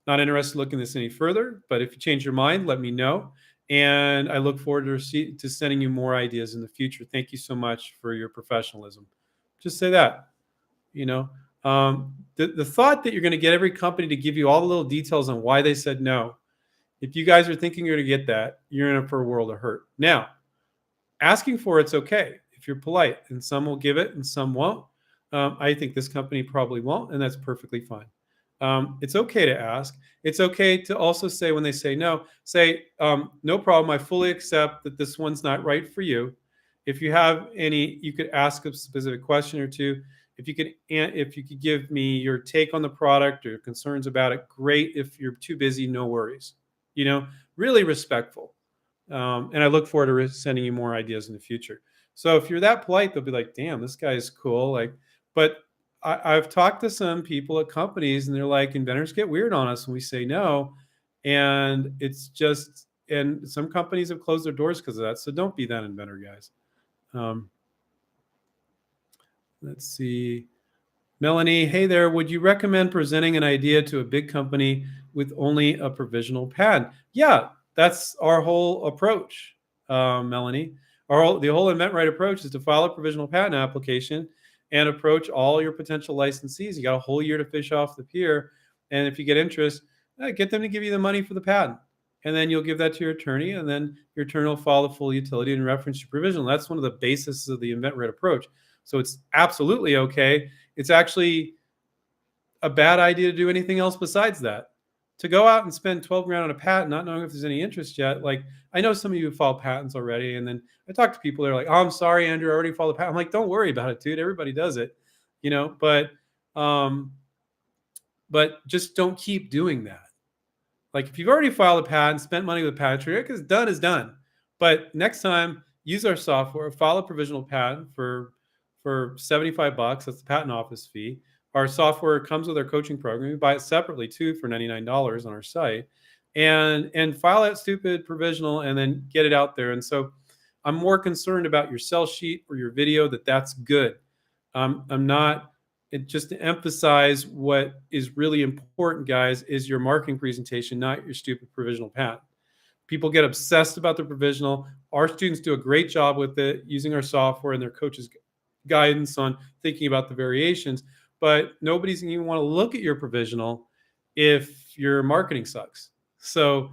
not interested in looking this any further. But if you change your mind, let me know. And I look forward to sending you more ideas in the future. Thank you so much for your professionalism. Just say that, you know. The thought that you're going to get every company to give you all the little details on why they said no. If you guys are thinking you're going to get that, you're in for a world of hurt. Now, asking for it's okay if you're polite, and some will give it and some won't. I think this company probably won't, and that's perfectly fine. It's okay to ask. It's okay to also say, when they say no, say, no problem. I fully accept that this one's not right for you. If you have any, you could ask a specific question or two. If you could give me your take on the product or your concerns about it, great. If you're too busy, no worries. Really respectful. And I look forward to sending you more ideas in the future. So if you're that polite, they'll be like, damn, this guy is cool. But I've talked to some people at companies, and they're like, inventors get weird on us when we say no. And and some companies have closed their doors because of that. So don't be that inventor, guys. Let's see. Melanie, hey there. Would you recommend presenting an idea to a big company with only a provisional patent? Yeah, that's our whole approach, Melanie. The whole InventRight approach is to file a provisional patent application and approach all your potential licensees. You got a whole year to fish off the pier. And if you get interest, get them to give you the money for the patent. And then you'll give that to your attorney, and then your attorney will file the full utility and reference your provisional. That's one of the bases of the InventRight approach. So it's absolutely okay. It's actually a bad idea to do anything else besides that. To go out and spend 12 grand on a patent, not knowing if there's any interest yet. Like, I know some of you have filed patents already, and then I talk to people, they're like, oh, I'm sorry, Andrew, I already filed a patent. I'm like, don't worry about it, dude. Everybody does it, but just don't keep doing that. Like, if you've already filed a patent, spent money with a patent attorney, it's done is done. But next time, use our software, file a provisional patent for $75. That's the patent office fee. Our software comes with our coaching program. You buy it separately too for $99 on our site, and file that stupid provisional and then get it out there. And so I'm more concerned about your sell sheet or your video, that's good. I'm not. Just to emphasize, what is really important, guys, is your marketing presentation, not your stupid provisional patent. People get obsessed about the provisional. Our students do a great job with it, using our software and their coaches' guidance on thinking about the variations. But nobody's going to even want to look at your provisional if your marketing sucks. So,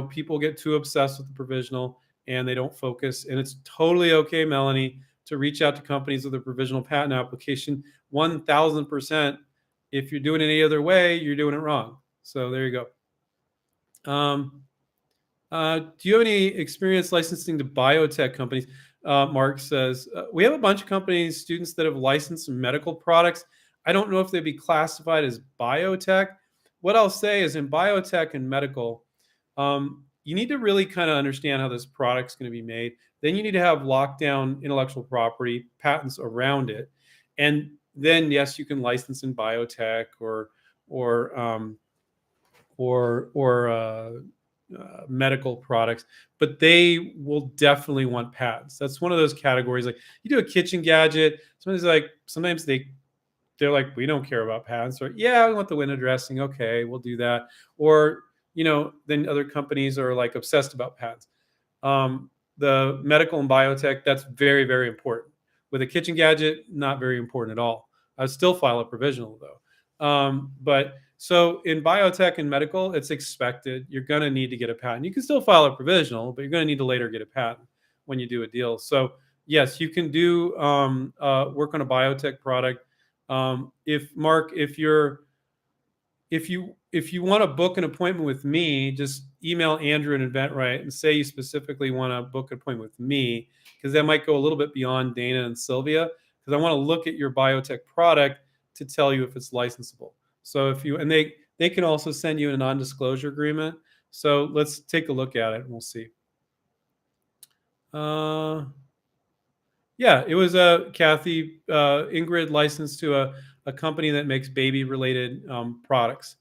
people get too obsessed with the provisional and they don't focus. And it's totally okay, Melanie, to reach out to companies with a provisional patent application. 1,000%. If you're doing it any other way, you're doing it wrong. So there you go. Do you have any experience licensing to biotech companies? Mark says, we have a bunch of companies, students that have licensed medical products. I don't know if they'd be classified as biotech. What I'll say is, in biotech and medical, you need to really kind of understand how this product's going to be made. Then you need to have lockdown intellectual property patents around it. And then, yes, you can license in biotech or medical products, but they will definitely want patents. That's one of those categories. Like, you do a kitchen gadget, sometimes they're like, we don't care about patents. Or, yeah, we want the window dressing. Okay, we'll do that. Or, then other companies are like obsessed about patents. The medical and biotech, that's very, very important. With a kitchen gadget, not very important at all. I still file a provisional though. But so in biotech and medical, it's expected. You're going to need to get a patent. You can still file a provisional, but you're going to need to later get a patent when you do a deal. So yes, you can do work on a biotech product. If you want to book an appointment with me, just email Andrew and InventRight and say you specifically want to book an appointment with me, because that might go a little bit beyond Dana and Sylvia, because I want to look at your biotech product to tell you if it's licensable. So they can also send you a non-disclosure agreement. So let's take a look at it and we'll see. Yeah, it was Kathy, Ingrid licensed to a company that makes baby-related products.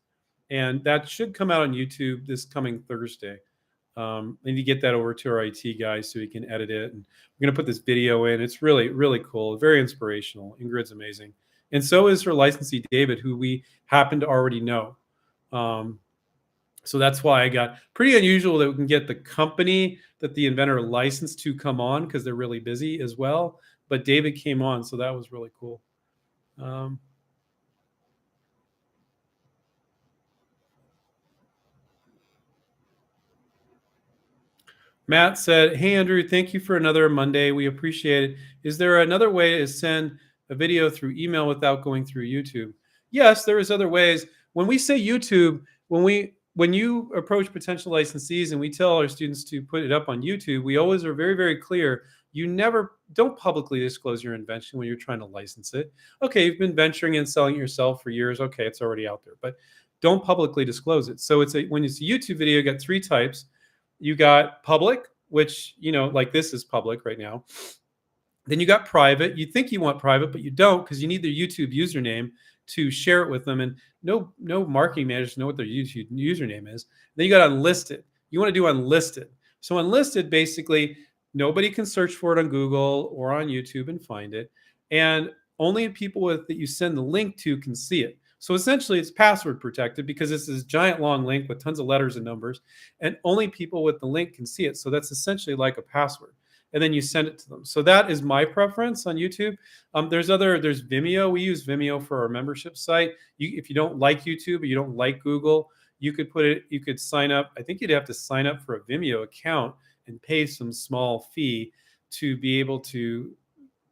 and that should come out on YouTube this coming Thursday. And you get that over to our IT guy so he can edit it. And we're going to put this video in. It's really, really cool, very inspirational. Ingrid's amazing. And so is her licensee, David, who we happen to already know. So that's why I got pretty unusual that we can get the company that the inventor licensed to come on because they're really busy as well. But David came on, so that was really cool. Matt said, "Hey, Andrew, thank you for another Monday. We appreciate it. Is there another way to send a video through email without going through YouTube?" Yes, there is other ways. When we say YouTube, when you approach potential licensees and we tell our students to put it up on YouTube, we always are very, very clear. You never don't publicly disclose your invention when you're trying to license it. Okay, you've been venturing and selling it yourself for years. Okay, it's already out there, but don't publicly disclose it. So when it's a YouTube video, you got three types. You got public, which, like this is public right now. Then you got private. You think you want private, but you don't because you need their YouTube username to share it with them. And no marketing managers know what their YouTube username is. Then you got unlisted. You want to do unlisted. So unlisted, basically, nobody can search for it on Google or on YouTube and find it. And only people that you send the link to can see it. So essentially, it's password protected because it's this giant long link with tons of letters and numbers, and only people with the link can see it. So that's essentially like a password. And then you send it to them. So that is my preference on YouTube. There's Vimeo. We use Vimeo for our membership site. If you don't like YouTube or you don't like Google, you could sign up. I think you'd have to sign up for a Vimeo account and pay some small fee to be able to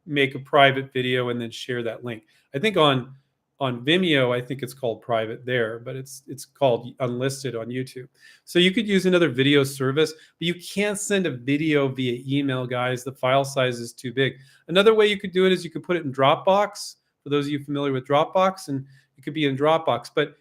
make a private video and then share that link. I think on Vimeo, I think it's called private there, but it's called unlisted on YouTube. So you could use another video service, but you can't send a video via email, guys. The file size is too big. Another way you could do it is you could put it in Dropbox, for those of you familiar with Dropbox, and it could be in Dropbox. But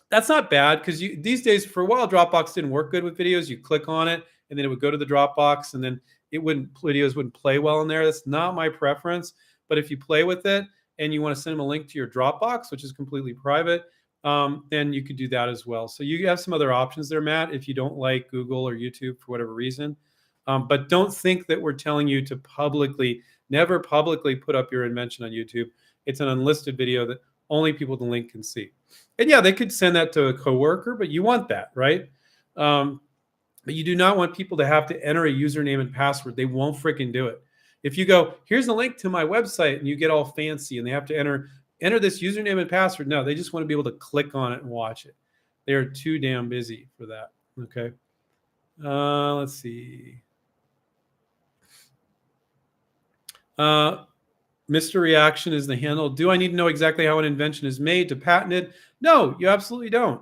that's not bad because these days, for a while, Dropbox didn't work good with videos. You click on it, and then it would go to the Dropbox, and then videos wouldn't play well in there. That's not my preference. But if you play with it, and you want to send them a link to your Dropbox, which is completely private, then you could do that as well. So you have some other options there, Matt, if you don't like Google or YouTube for whatever reason. But don't think that we're telling you to never publicly put up your invention on YouTube. It's an unlisted video that only people with the link can see. And yeah, they could send that to a coworker, but you want that, right? But you do not want people to have to enter a username and password. They won't freaking do it. If you go, here's the link to my website, and you get all fancy and they have to enter this username and password. No, they just want to be able to click on it and watch it. They are too damn busy for that. Okay. Let's see. Mr. Reaction is the handle. Do I need to know exactly how an invention is made to patent it? No, you absolutely don't.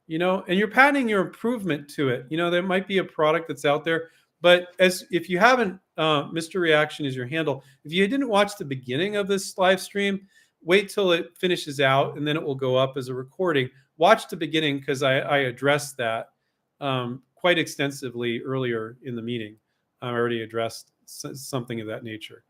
And you're patenting your improvement to it. There might be a product that's out there. But if you haven't, Mr. Reaction is your handle. If you didn't watch the beginning of this live stream, wait till it finishes out, and then it will go up as a recording. Watch the beginning because I addressed that quite extensively earlier in the meeting. I already addressed something of that nature.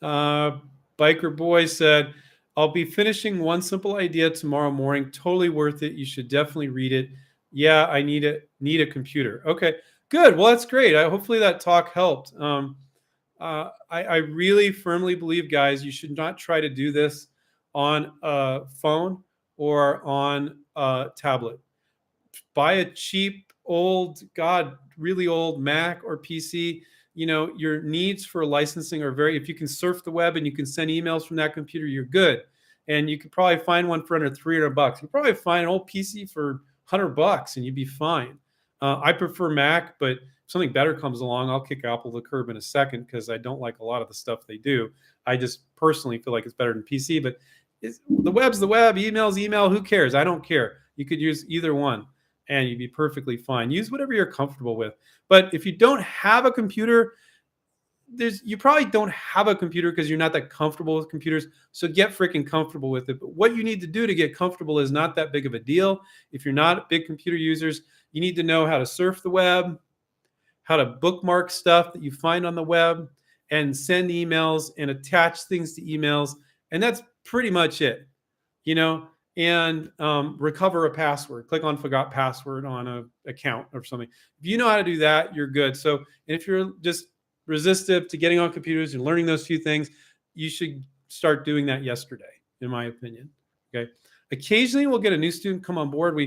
Biker Boy said, "I'll be finishing one simple idea tomorrow morning. Totally worth it. You should definitely read it. Yeah, I need a computer." Okay, good. Well, that's great. Hopefully that talk helped. I really firmly believe, guys, you should not try to do this on a phone or on a tablet. Buy a cheap, really old Mac or PC. Your needs for licensing are if you can surf the web and you can send emails from that computer, you're good. And you could probably find one for under $300. You probably find an old PC for $100 and you'd be fine. I prefer Mac, but if something better comes along, I'll kick Apple to the curb in a second because I don't like a lot of the stuff they do. I just personally feel like it's better than PC, but the web's the web, email's email. Who cares? I don't care. You could use either one and you'd be perfectly fine. Use whatever you're comfortable with. But if you don't have a computer, you probably don't have a computer because you're not that comfortable with computers. So get freaking comfortable with it. But what you need to do to get comfortable is not that big of a deal. If you're not big computer users, you need to know how to surf the web, how to bookmark stuff that you find on the web, and send emails and attach things to emails. And that's pretty much it. and recover a password. Click on forgot password on a account or something. If you know how to do that, you're good. So if you're just resistive to getting on computers and learning those few things, you should start doing that yesterday, in my opinion. Okay. Occasionally, we'll get a new student come on board.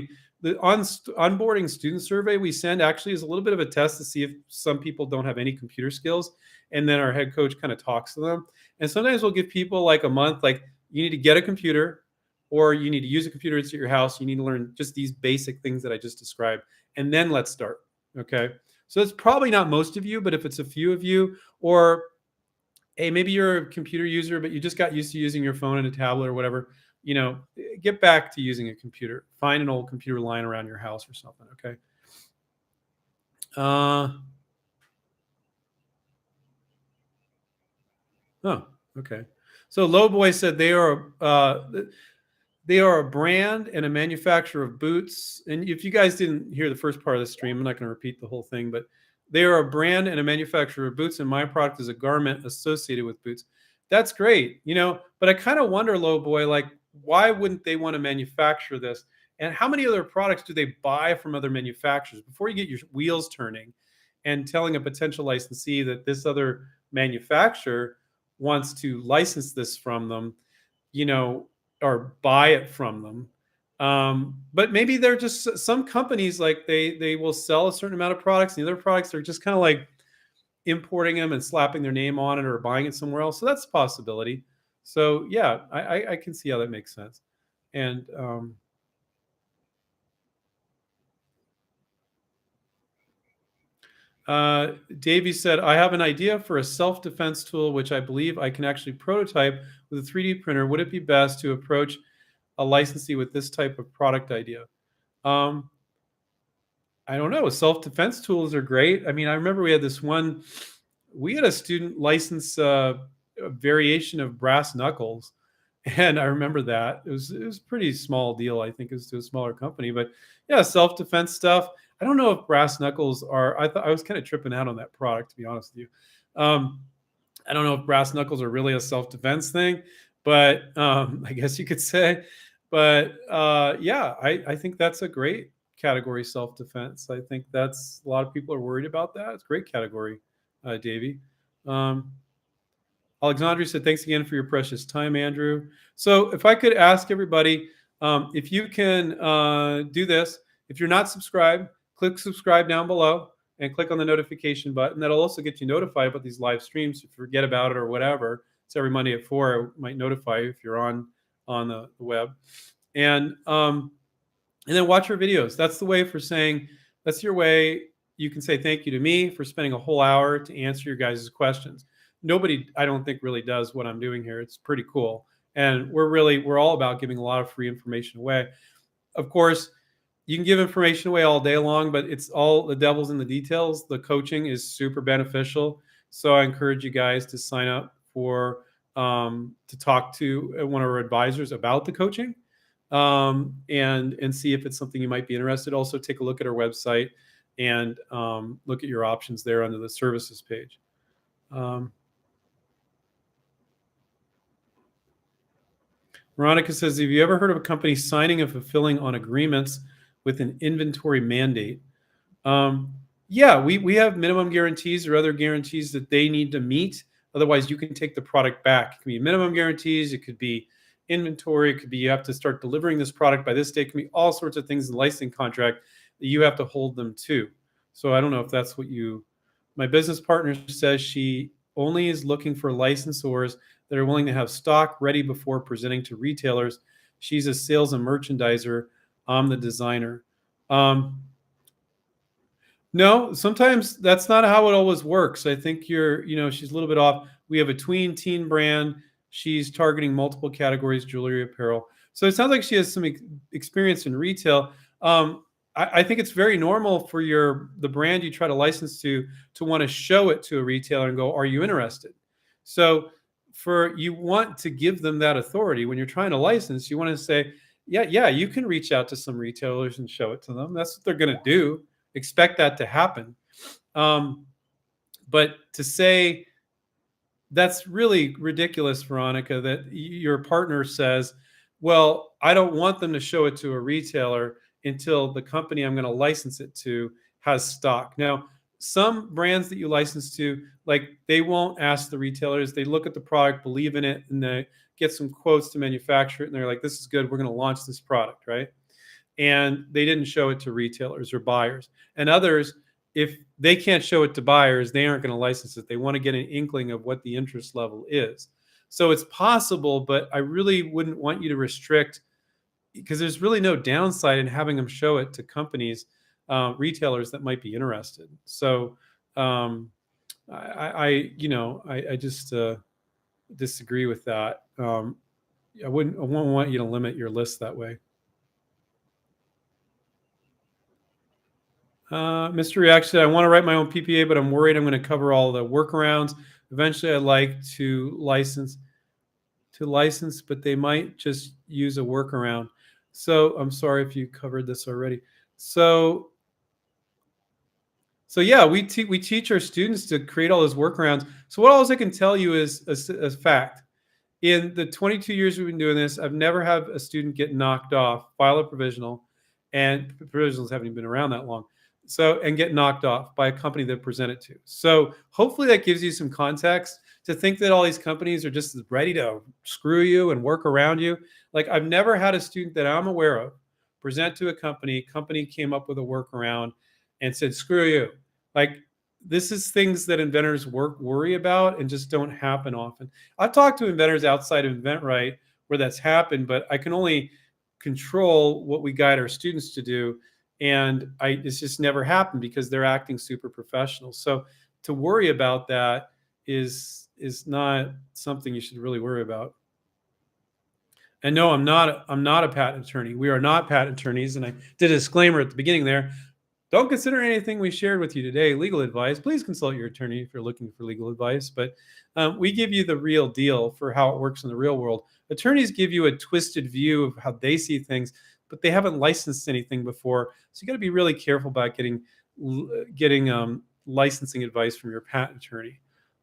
The onboarding student survey we send actually is a little bit of a test to see if some people don't have any computer skills, and then our head coach kind of talks to them. And sometimes we'll give people like a month, like you need to get a computer, or you need to use a computer at your house. You need to learn just these basic things that I just described, and then let's start. Okay. So it's probably not most of you, but if it's a few of you, or hey, maybe you're a computer user, but you just got used to using your phone and a tablet or whatever, get back to using a computer. Find an old computer lying around your house or something. Okay. Oh, okay. So Lowboy said they are a brand and a manufacturer of boots. And if you guys didn't hear the first part of the stream, I'm not going to repeat the whole thing, but they are a brand and a manufacturer of boots, and my product is a garment associated with boots. That's great, but I kind of wonder, Lowboy, like, why wouldn't they want to manufacture this? And how many other products do they buy from other manufacturers before you get your wheels turning and telling a potential licensee that this other manufacturer wants to license this from them, or buy it from them. But maybe they're just some companies, like they will sell a certain amount of products, and the other products are just kind of like importing them and slapping their name on it or buying it somewhere else. So that's a possibility. So yeah, I can see how that makes sense. And Davey said, I have an idea for a self-defense tool, which I believe I can actually prototype with a 3D printer. Would it be best to approach a licensee with this type of product idea? I don't know. Self-defense tools are great. I mean, I remember we had a student license a variation of brass knuckles. And I remember that it was a pretty small deal. I think it was to a smaller company, but yeah, self-defense stuff. I don't know if brass knuckles are. I was kind of tripping out on that product, to be honest with you. I don't know if brass knuckles are really a self-defense thing, but I guess you could say. But yeah, I think that's a great category, self-defense. I think that's a lot of people are worried about that. It's a great category, Davey. Alexandria said, thanks again for your precious time, Andrew. So if I could ask everybody, if you can do this, if you're not subscribed, click subscribe down below and click on the notification button. That'll also get you notified about these live streams. If you forget about it or whatever, it's every Monday at 4. I might notify you if you're on the web. And then watch our videos. That's the way for saying, that's your way you can say thank you to me for spending a whole hour to answer your guys' questions. Nobody, I don't think, really does what I'm doing here. It's pretty cool. And we're all about giving a lot of free information away. Of course, you can give information away all day long, but it's all the devil's in the details. The coaching is super beneficial. So I encourage you guys to sign up for to talk to one of our advisors about the coaching, and see if it's something you might be interested. Also, take a look at our website and look at your options there under the services page. Veronica says, have you ever heard of a company signing and fulfilling on agreements with an inventory mandate? Yeah, we have minimum guarantees or other guarantees that they need to meet. Otherwise, you can take the product back. It can be minimum guarantees. It could be inventory. It could be you have to start delivering this product by this date. It can be all sorts of things in the licensing contract that you have to hold them to. So I don't know if that's what my business partner says she only is looking for licensors that are willing to have stock ready before presenting to retailers. She's a sales and merchandiser. I'm the designer. No, sometimes that's not how it always works. I think she's a little bit off. We have a teen brand. She's targeting multiple categories, jewelry, apparel. So it sounds like she has some experience in retail. I think it's very normal for the brand you try to license to want to show it to a retailer and go, are you interested? So you want to give them that authority. When you're trying to license, you want to say, yeah, you can reach out to some retailers and show it to them. That's what they're going to do. Expect that to happen. But to say that's really ridiculous, Veronica, that your partner says Well, I don't want them to show it to a retailer until the company I'm going to license it to has stock. Now, some brands that you license to, like they won't ask the retailers. They look at the product, believe in it, and they get some quotes to manufacture it. And they're like, this is good. We're going to launch this product, right? And they didn't show it to retailers or buyers. And others, if they can't show it to buyers, they aren't going to license it. They want to get an inkling of what the interest level is. So it's possible, but I really wouldn't want you to restrict, because there's really no downside in having them show it to companies, retailers that might be interested. So I just disagree with that. I wouldn't want you to limit your list that way. Mr. React said, I want to write my own PPA, but I'm worried I'm going to cover all the workarounds. Eventually, I'd like to license, but they might just use a workaround. So I'm sorry if you covered this already. So yeah, we teach our students to create all those workarounds. So what else I can tell you is a fact. In the 22 years we've been doing this, I've never had a student get knocked off, file a provisional, and provisionals haven't even been around that long. So, and get knocked off by a company that present it to. So hopefully that gives you some context to think that all these companies are just ready to screw you and work around you. Like, I've never had a student that I'm aware of present to a company came up with a workaround and said, screw you. Like, this is things that inventors worry about and just don't happen often. I've talked to inventors outside of InventRight where that's happened, but I can only control what we guide our students to do. And it's just never happened because they're acting super professional. So to worry about that is not something you should really worry about. And no, I'm not a patent attorney. We are not patent attorneys. And I did a disclaimer at the beginning there. Don't consider anything we shared with you today legal advice. Please consult your attorney if you're looking for legal advice. But we give you the real deal for how it works in the real world. Attorneys give you a twisted view of how they see things, but they haven't licensed anything before. So you got to be really careful about getting licensing advice from your patent attorney.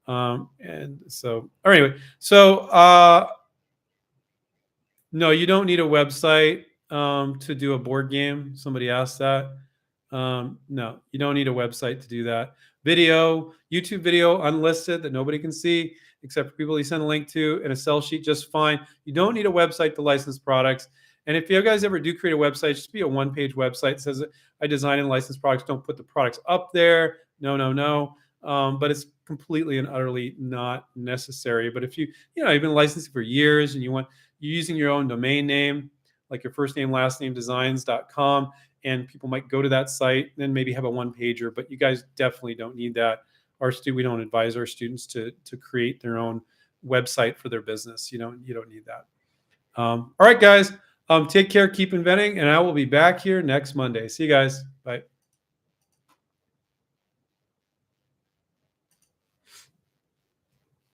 And so, anyway, so no, you don't need a website to do a board game. Somebody asked that. No, you don't need a website to do that. Video, YouTube video, unlisted that nobody can see except for people you send a link to, and a sell sheet, just fine. You don't need a website to license products. And if you guys ever do create a website, just be a one-page website that says, I design and license products. Don't put the products up there. No. But it's completely and utterly not necessary. But if you've been licensing for years and you're using your own domain name, like your first name, last name, designs.com, and people might go to that site, then maybe have a one-pager, but you guys definitely don't need that. We don't advise our students to create their own website for their business. You don't need that. All right, guys, take care, keep inventing, and I will be back here next Monday. See you guys. Bye.